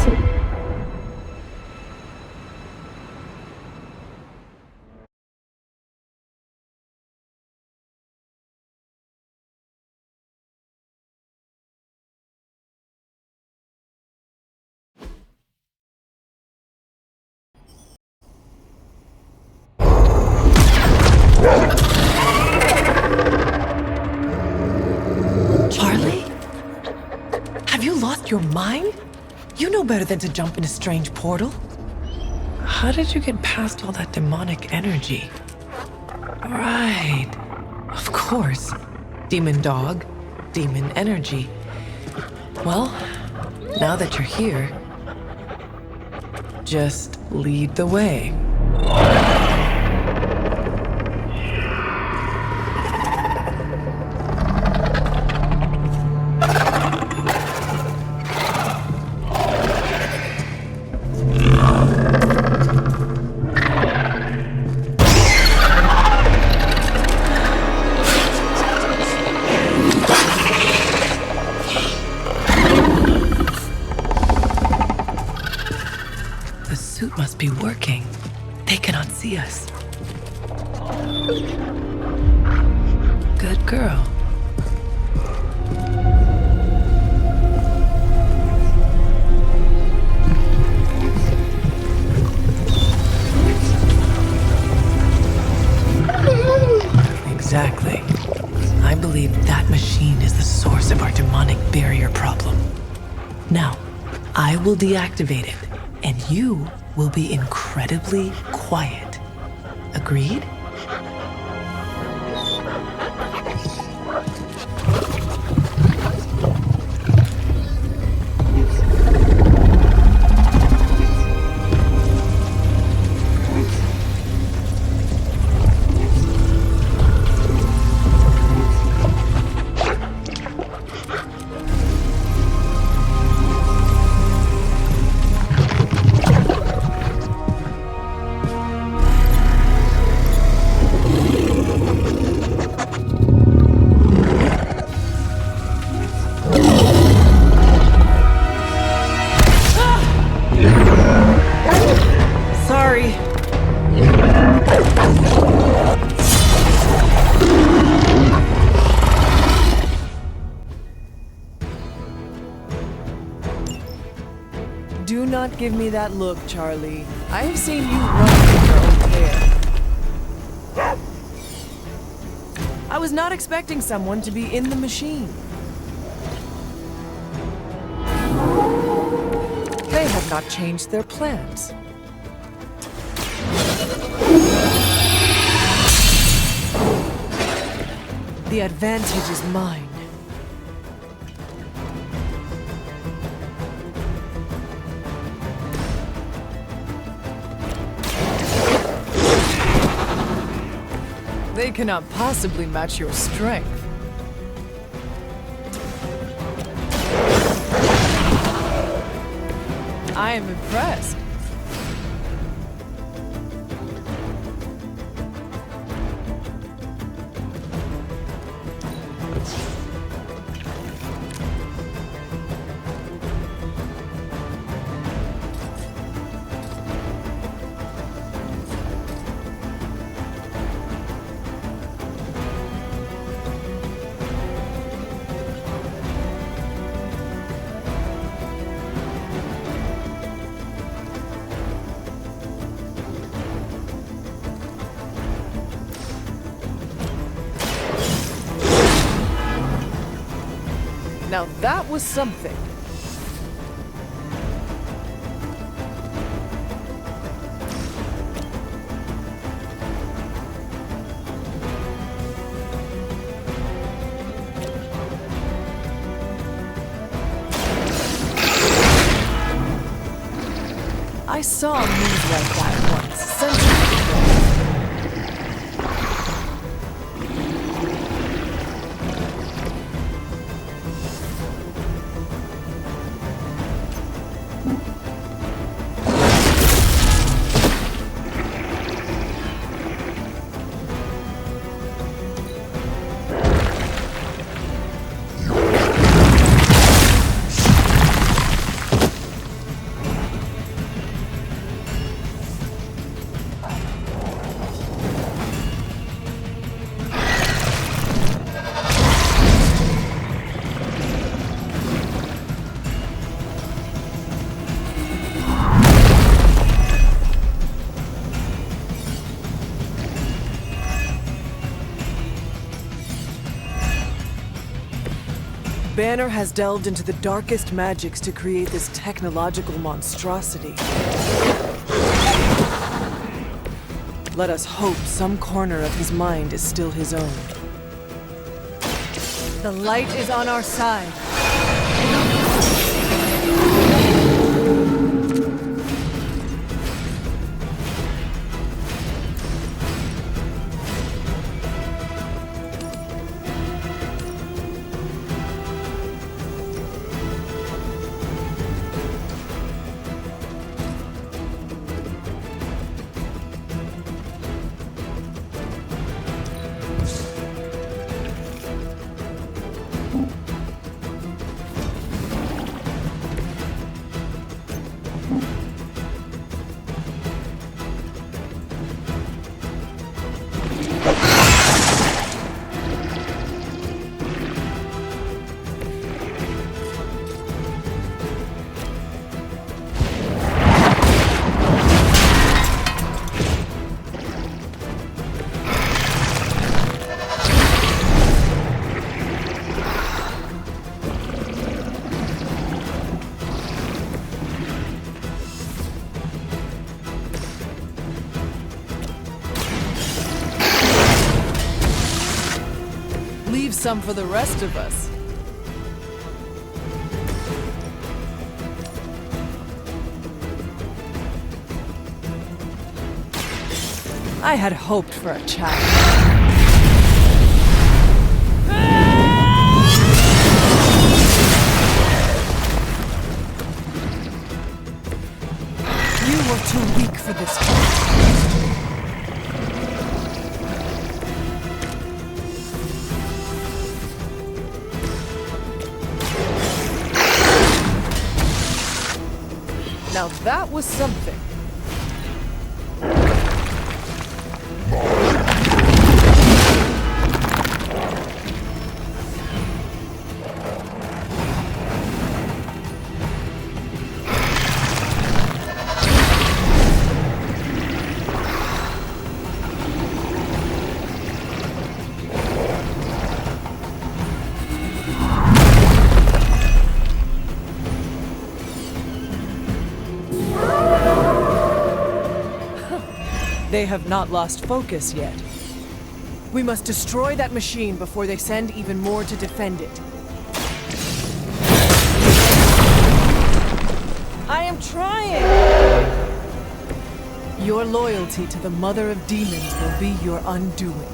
Charlie? Have you lost your mind? You know better than to jump in a strange portal. How did you get past all that demonic energy? Right. Of course. Demon dog, demon energy. Well, now that you're here, just lead the way. The suit must be working. They cannot see us. Good girl. Exactly. I believe that machine is the source of our demonic barrier problem. Now, I will deactivate it, and you will be incredibly quiet. Agreed? Sorry. Do not give me that look, Charlie. I have seen you run with your own hair. I was not expecting someone to be in the machine. They have not changed their plans. The advantage is mine. They cannot possibly match your strength. I am impressed. Now that was something. I saw a move like that once, centuries ago. Banner has delved into the darkest magics to create this technological monstrosity. Let us hope some corner of his mind is still his own. The light is on our side. Leave some for the rest of us. I had hoped for a chat. You were too weak for this fight. Now that was something. They have not lost focus yet. We must destroy that machine before they send even more to defend it. I am trying! Your loyalty to the Mother of Demons will be your undoing.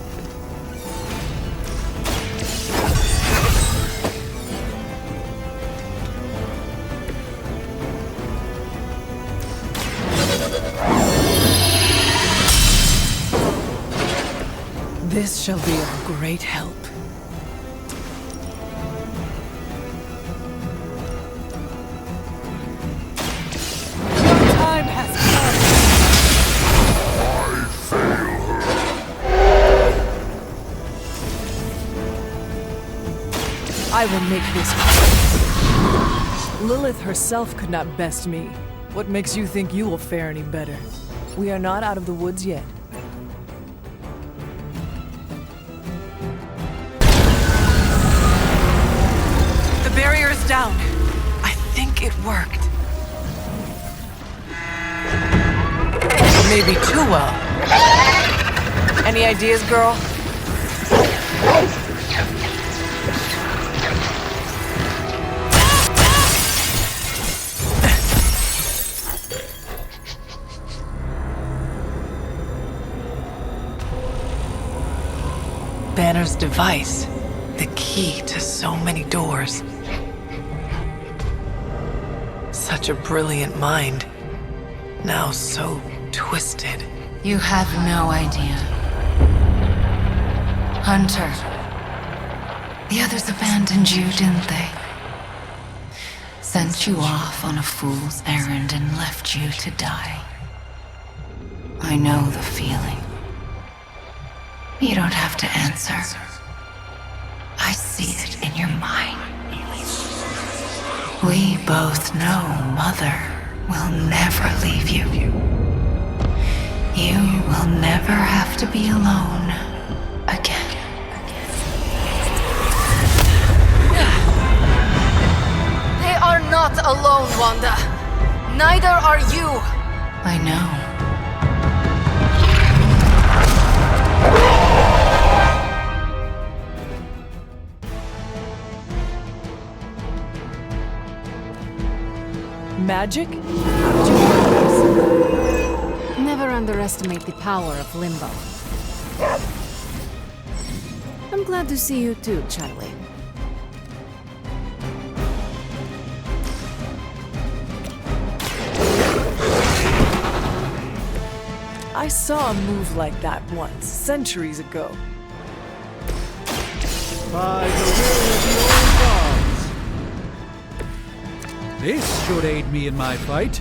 This shall be of great help. Your time has come. I will make this quick. Lilith herself could not best me. What makes you think you will fare any better? We are not out of the woods yet. The barrier worked. Maybe too well. Any ideas, girl? Banner's device, the key to so many doors. Such a brilliant mind, now so twisted. You have no idea. Hunter, the others abandoned you, didn't they? Sent you off on a fool's errand and left you to die. I know the feeling. You don't have to answer. I see it in your mind. We both know Mother will never leave you. You will never have to be alone again. They are not alone, Wanda. Neither are you. I know. Magic? Never underestimate the power of Limbo. I'm glad to see you too, Charlie. I saw a move like that once, centuries ago. By the will of the old gods. This should aid me in my fight.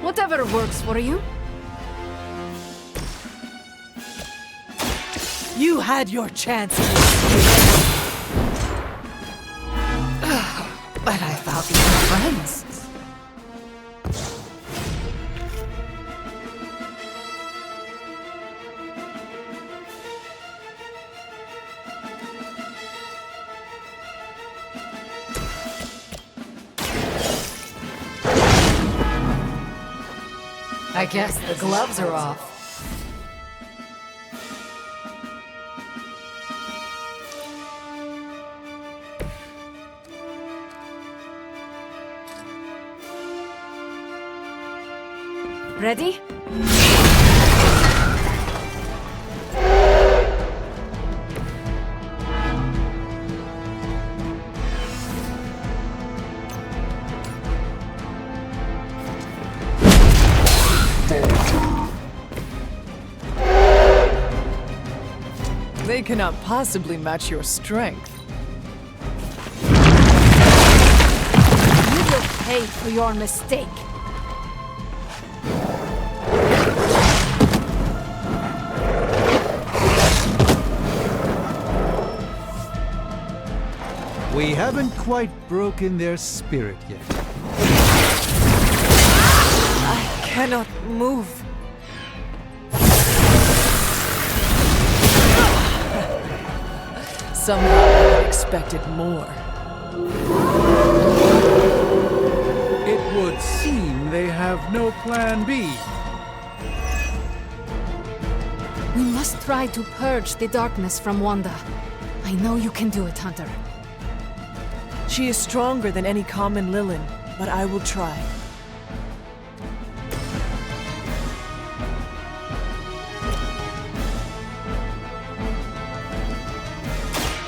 Whatever works for you. You had your chance. But I thought we were friends. I guess the gloves are off. Ready? They cannot possibly match your strength. You will pay for your mistake. We haven't quite broken their spirit yet. I cannot move. Somehow I expected more. It would seem they have no plan B. We must try to purge the darkness from Wanda. I know you can do it, Hunter. She is stronger than any common Lilin, but I will try.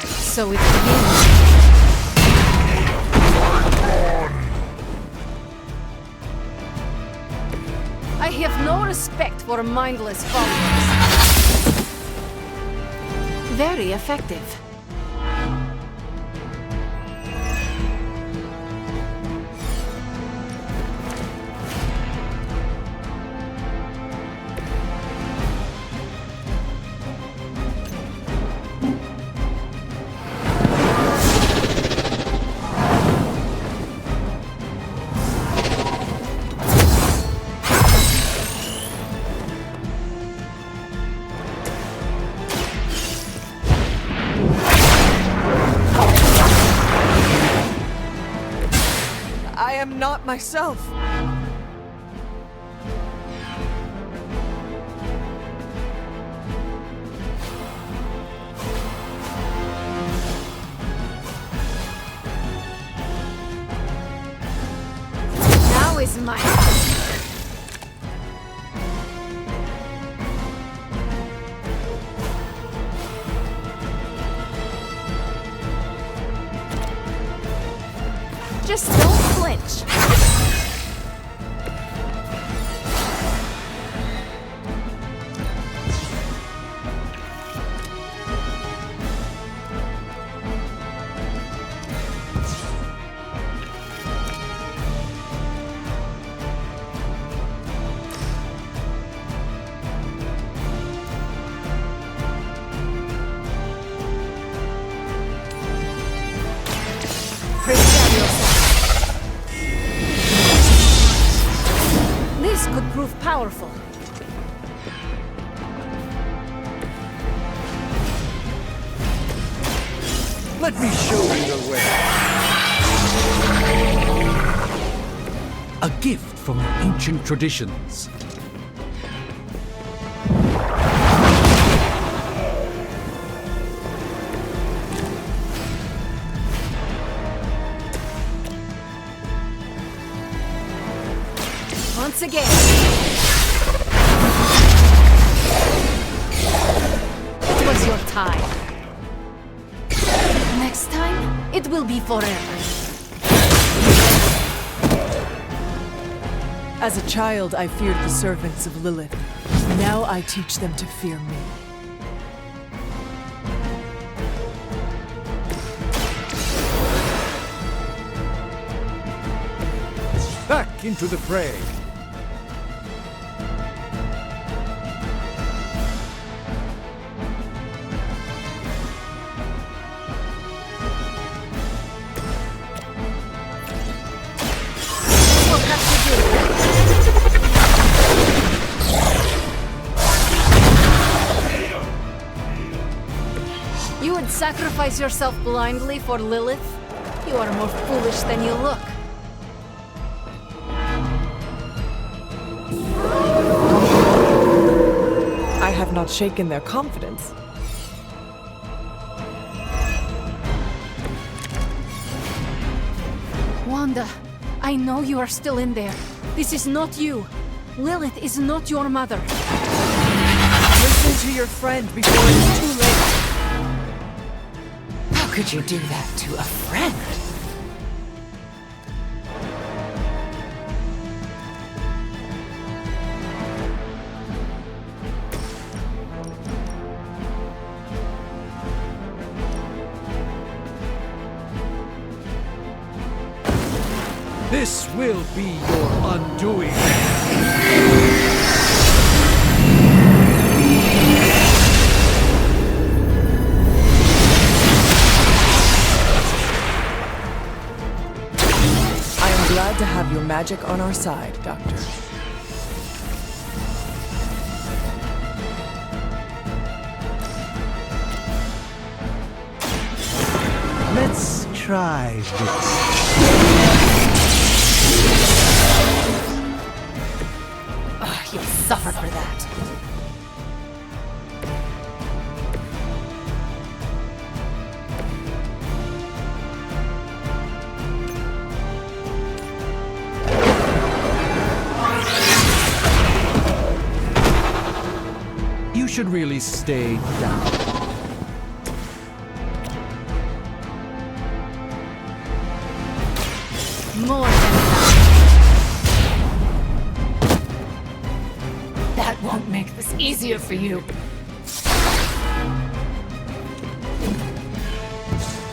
So it begins. I have no respect for mindless followers. Very effective. not myself. Now is my Just don't flinch. This could prove powerful. Let me show you the way. A gift from the ancient traditions. Once again. It was your time. Next time, it will be forever. As a child, I feared the servants of Lilith. Now I teach them to fear me. Back into the fray. You would sacrifice yourself blindly for Lilith? You are more foolish than you look. I have not shaken their confidence. Wanda, I know you are still in there. This is not you. Lilith is not your mother. Listen to your friend before it's too late. How could you do that to a friend? This will be your undoing. I am glad to have your magic on our side, Doctor. Let's try this. You'll suffer for that. You should really stay down. More than That won't make this easier for you.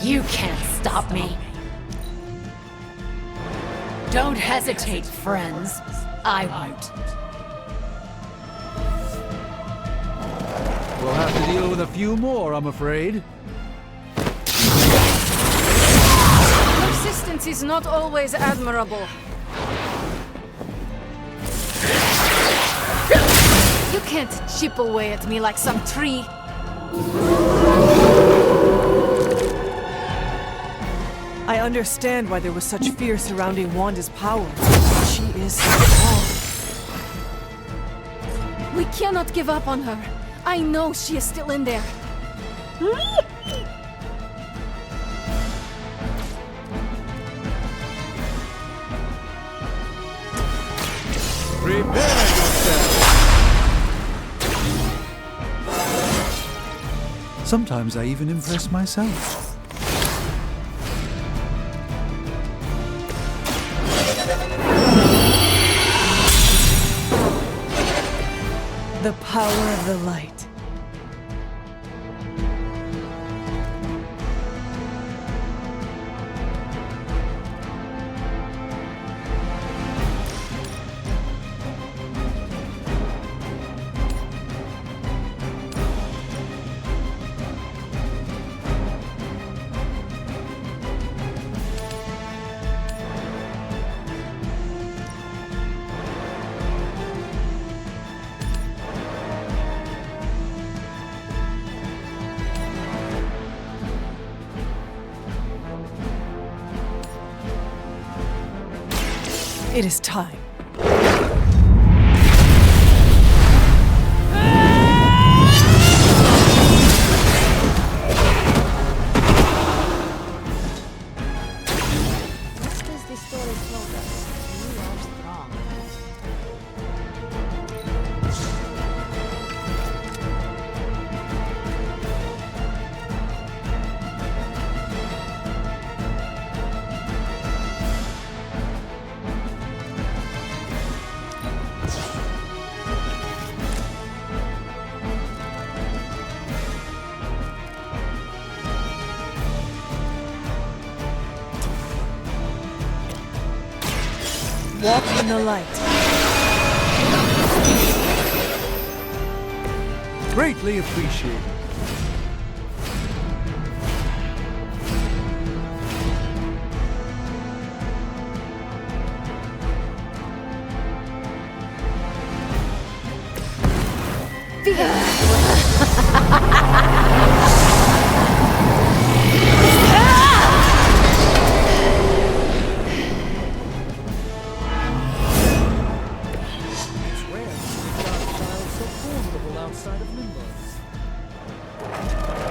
You can't stop me. Don't hesitate, friends. I won't. We'll have to deal with a few more, I'm afraid. Persistence is not always admirable. You can't chip away at me like some tree. I I understand why there was such fear surrounding Wanda's power. She is strong. We cannot give up on her. I know she is still in there. Prepare yourself! Sometimes I even impress myself. The power of the light. It is time. Just as the story told us, you are strong. Walk in the light. Greatly appreciated.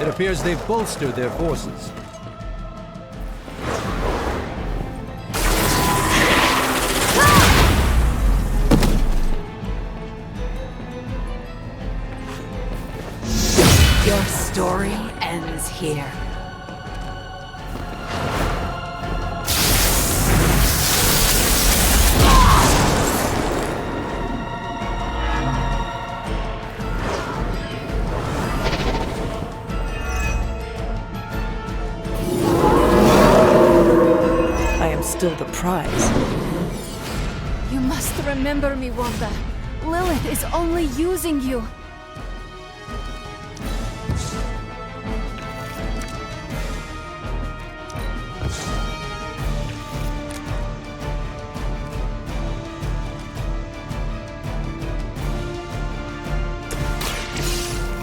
It appears they've bolstered their forces. Your story ends here. Still the prize. You must remember me, Wanda. Lilith is only using you.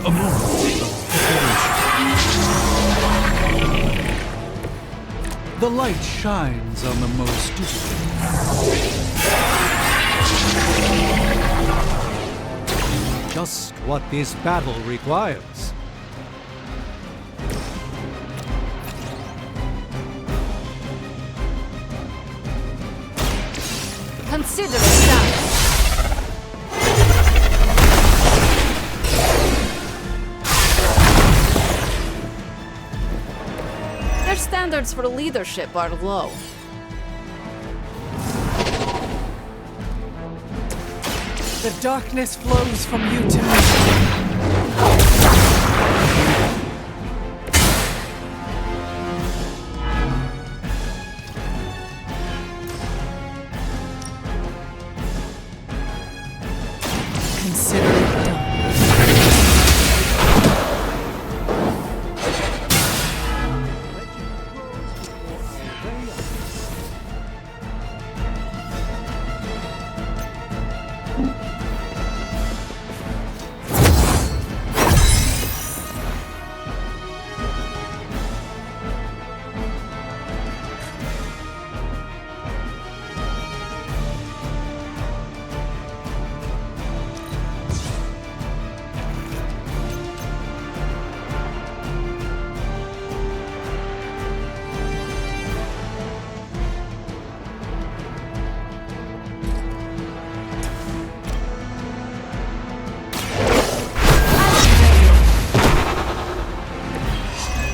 A moment of preparation. The light shines on the most stupid. Just what this battle requires. Consider it done. Their standards for leadership are low. The darkness flows from you to me. Consider it done.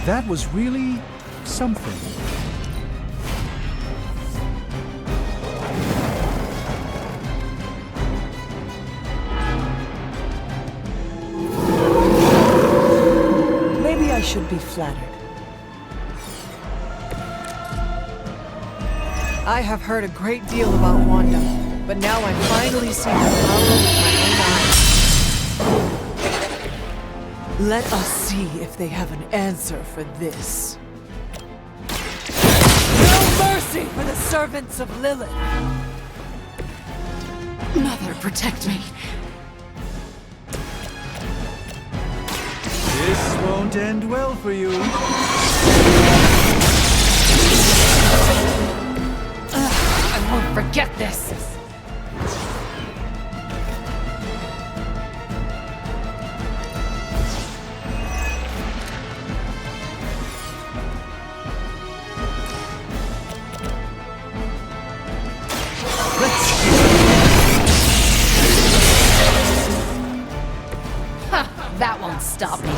That was really something. Maybe I should be flattered. I have heard a great deal about Wanda, but now I'm finally seeing her power with my own eyes. Let us see if they have an answer for this. No mercy for the servants of Lilith! Mother, protect me. This won't end well for you. I won't forget this. That won't stop me.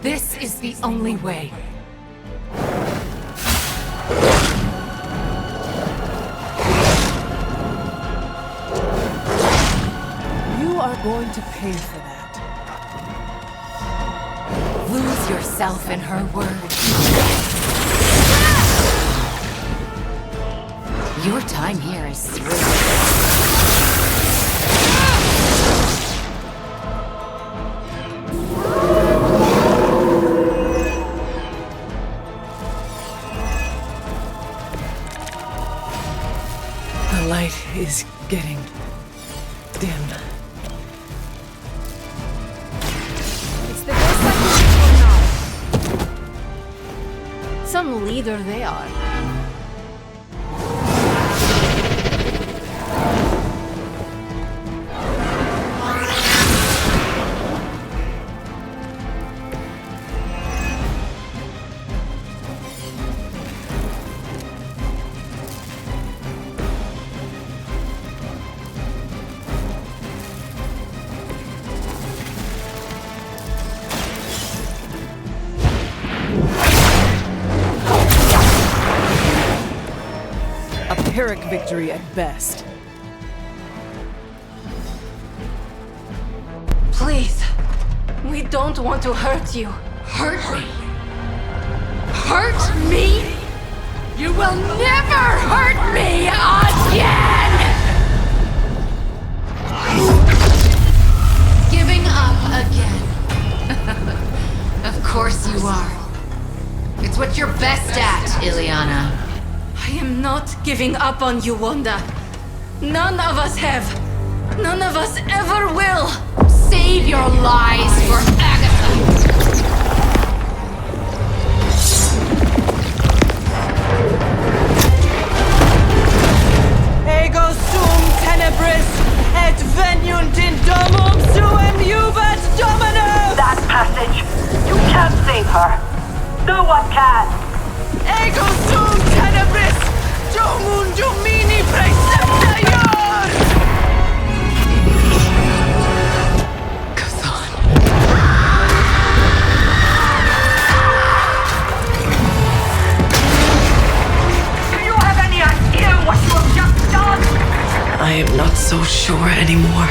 This is the only way. You are going to pay for that. Lose yourself in her words. Your time here is through. The light is getting dim. It's the best I can do for now. Some leader they are. A Pyrrhic victory at best. Please, we don't want to hurt you. Hurt me? Hurt me? You will never hurt me again! Giving up again. Of course you are. It's what you're best at, Ileana. I am not giving up on you, Wanda. None of us have. None of us ever will. Save your lies for Agatha. Ego sum tenebris et veniunt in domum suum iubat domino! That passage. You can't save her. No one can. Ego sum tenebris domum domini praecepta ior! Do you have any idea what you have just done? I am not so sure anymore.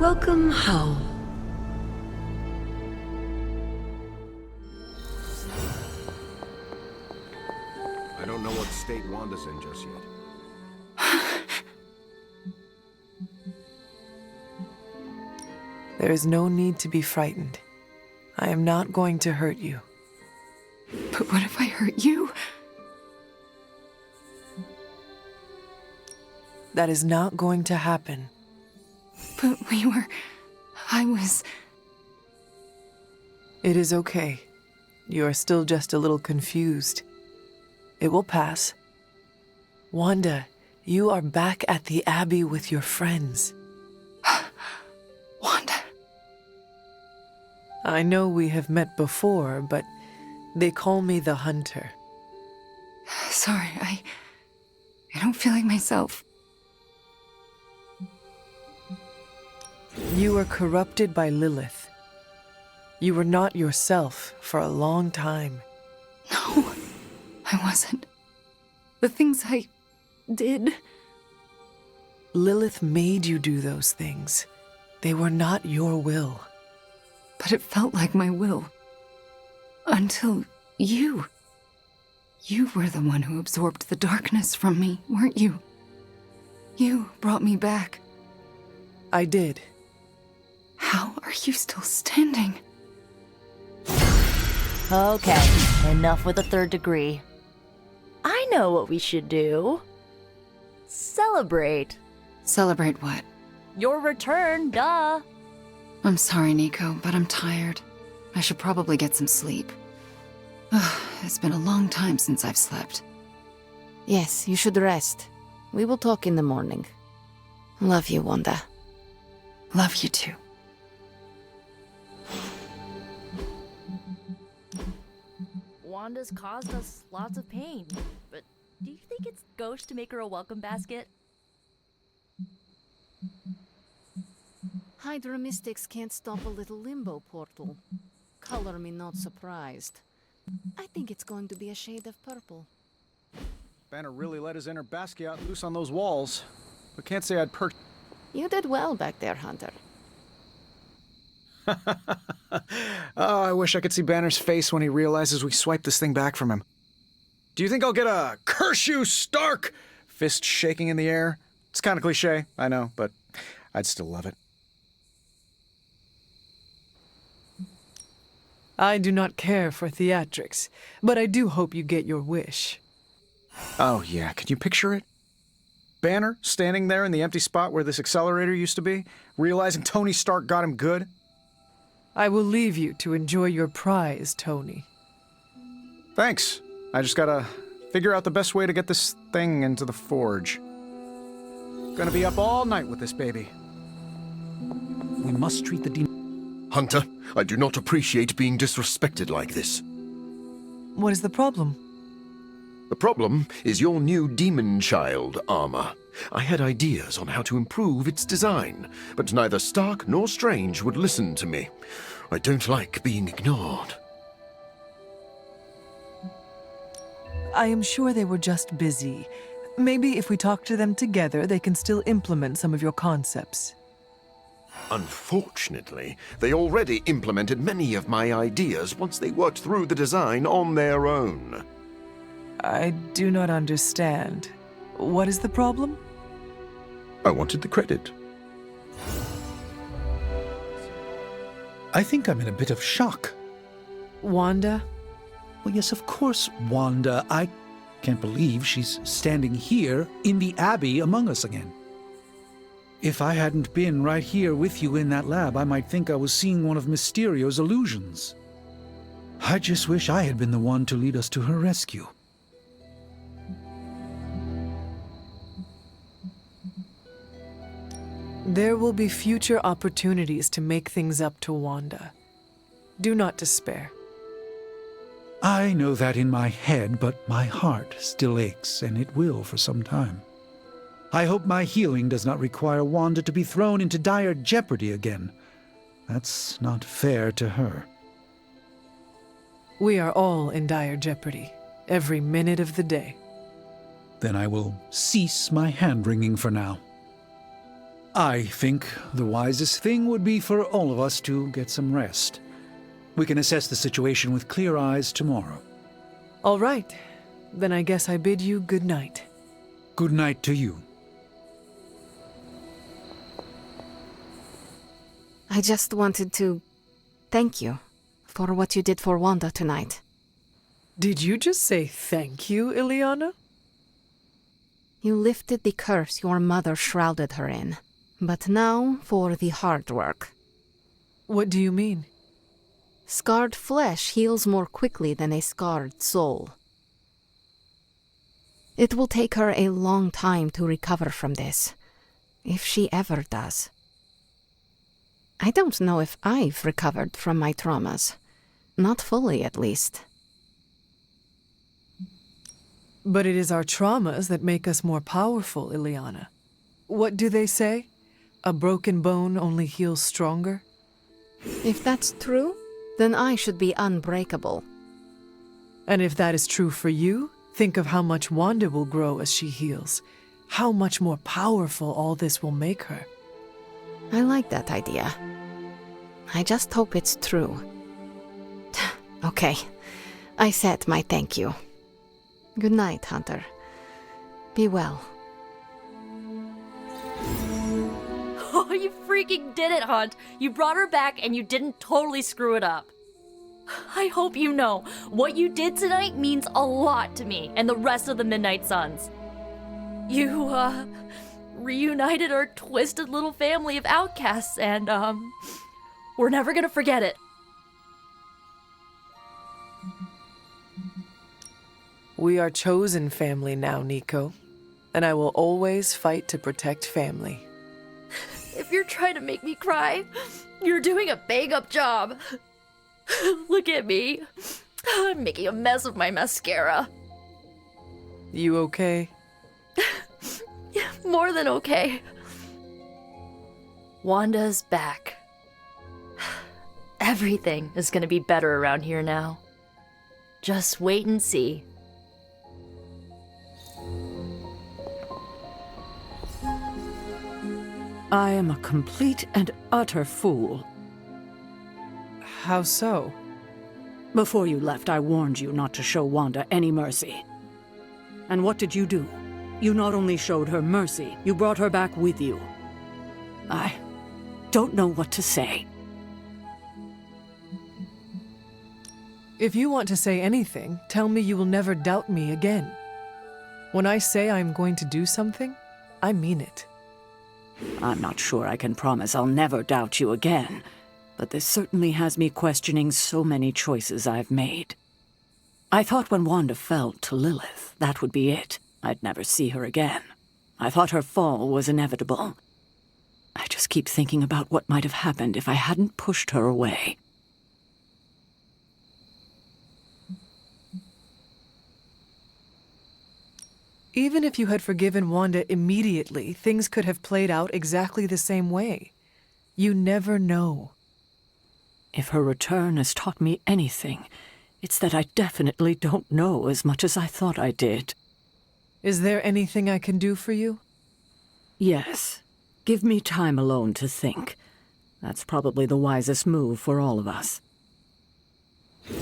Welcome home. I don't know what state Wanda's in just yet. There is no need to be frightened. I am not going to hurt you. But what if I hurt you? That is not going to happen. But I was... It is okay. You are still just a little confused. It will pass. Wanda, you are back at the Abbey with your friends. Wanda. I know we have met before, but they call me the Hunter. Sorry, I don't feel like myself. You were corrupted by Lilith. You were not yourself for a long time. No, I wasn't. The things I did... Lilith made you do those things. They were not your will. But it felt like my will. Until you. You were the one who absorbed the darkness from me, weren't you? You brought me back. I did. How are you still standing? Okay, enough with the third degree. I know what we should do. Celebrate. Celebrate what? Your return, duh. I'm sorry, Nico, but I'm tired. I should probably get some sleep. It's been a long time since I've slept. Yes, you should rest. We will talk in the morning. Love you, Wanda. Love you too. Wanda's caused us lots of pain, but do you think it's gauche to make her a welcome basket? Hydra mystics can't stop a little limbo portal. Color me not surprised. I think it's going to be a shade of purple. Banner really let his inner Basquiat loose on those walls, but can't say I'd You did well back there, Hunter. Oh, I wish I could see Banner's face when he realizes we swiped this thing back from him. Do you think I'll get a "Curse you, Stark!" fist shaking in the air? It's kind of cliche, I know, but I'd still love it. I do not care for theatrics, but I do hope you get your wish. Oh yeah, can you picture it? Banner standing there in the empty spot where this accelerator used to be, realizing Tony Stark got him good. I will leave you to enjoy your prize, Tony. Thanks. I just gotta figure out the best way to get this thing into the forge. Gonna be up all night with this baby. We must treat the demon. Hunter, I do not appreciate being disrespected like this. What is the problem? The problem is your new demon child armor. I had ideas on how to improve its design, but neither Stark nor Strange would listen to me. I don't like being ignored. I am sure they were just busy. Maybe if we talk to them together, they can still implement some of your concepts. Unfortunately, they already implemented many of my ideas once they worked through the design on their own. I do not understand. What is the problem? I wanted the credit. I think I'm in a bit of shock. Wanda? Well, yes, of course, Wanda. I can't believe she's standing here in the Abbey among us again. If I hadn't been right here with you in that lab, I might think I was seeing one of Mysterio's illusions. I just wish I had been the one to lead us to her rescue. There will be future opportunities to make things up to Wanda. Do not despair. I know that in my head, but my heart still aches, and it will for some time. I hope my healing does not require Wanda to be thrown into dire jeopardy again. That's not fair to her. We are all in dire jeopardy, every minute of the day. Then I will cease my hand-wringing for now. I think the wisest thing would be for all of us to get some rest. We can assess the situation with clear eyes tomorrow. All right. Then I guess I bid you good night. Good night to you. I just wanted to thank you for what you did for Wanda tonight. Did you just say thank you, Ileana? You lifted the curse your mother shrouded her in. But now for the hard work. What do you mean? Scarred flesh heals more quickly than a scarred soul. It will take her a long time to recover from this, if she ever does. I don't know if I've recovered from my traumas. Not fully, at least. But it is our traumas that make us more powerful, Ileana. What do they say? A broken bone only heals stronger? If that's true, then I should be unbreakable. And if that is true for you, think of how much Wanda will grow as she heals. How much more powerful all this will make her. I like that idea. I just hope it's true. Okay, I said my thank you. Good night, Hunter. Be well. Oh, you freaking did it, Hunt! You brought her back and you didn't totally screw it up. I hope you know, what you did tonight means a lot to me and the rest of the Midnight Suns. You, reunited our twisted little family of outcasts and, we're never gonna forget it. We are chosen family now, Nico. And I will always fight to protect family. If you're trying to make me cry, you're doing a bang-up job. Look at me. I'm making a mess of my mascara. You okay? More than okay. Wanda's back. Everything is gonna be better around here now. Just wait and see. I am a complete and utter fool. How so? Before you left, I warned you not to show Wanda any mercy. And what did you do? You not only showed her mercy, you brought her back with you. I don't know what to say. If you want to say anything, tell me you will never doubt me again. When I say I'm going to do something, I mean it. I'm not sure I can promise I'll never doubt you again, but this certainly has me questioning so many choices I've made. I thought when Wanda fell to Lilith, that would be it. I'd never see her again. I thought her fall was inevitable. I just keep thinking about what might have happened if I hadn't pushed her away. Even if you had forgiven Wanda immediately, things could have played out exactly the same way. You never know. If her return has taught me anything, it's that I definitely don't know as much as I thought I did. Is there anything I can do for you? Yes. Give me time alone to think. That's probably the wisest move for all of us. The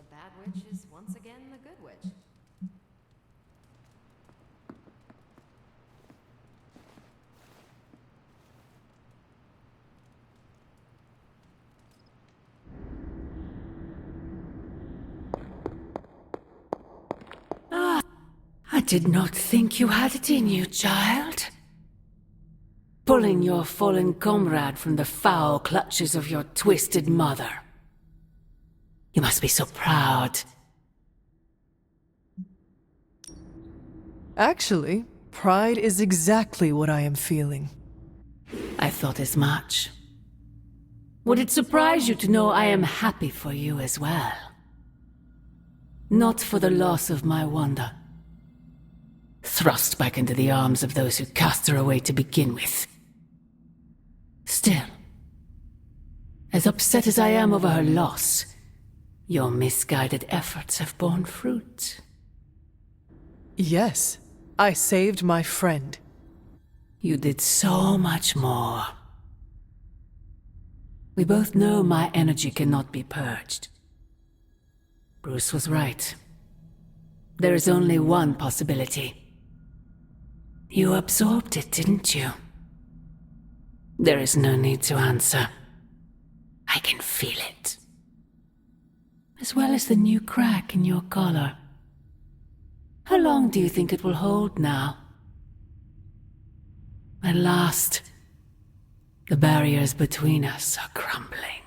bad witch is once again the good witch. I did not think you had it in you, child. Pulling your fallen comrade from the foul clutches of your twisted mother. You must be so proud. Actually, pride is exactly what I am feeling. I thought as much. Would it surprise you to know I am happy for you as well? Not for the loss of my Wanda. Thrust back into the arms of those who cast her away to begin with. Still, as upset as I am over her loss, your misguided efforts have borne fruit. Yes, I saved my friend. You did so much more. We both know my energy cannot be purged. Bruce was right. There is only one possibility. You absorbed it, didn't you? There is no need to answer. I can feel it. As well as the new crack in your collar. How long do you think it will hold now? At last, the barriers between us are crumbling.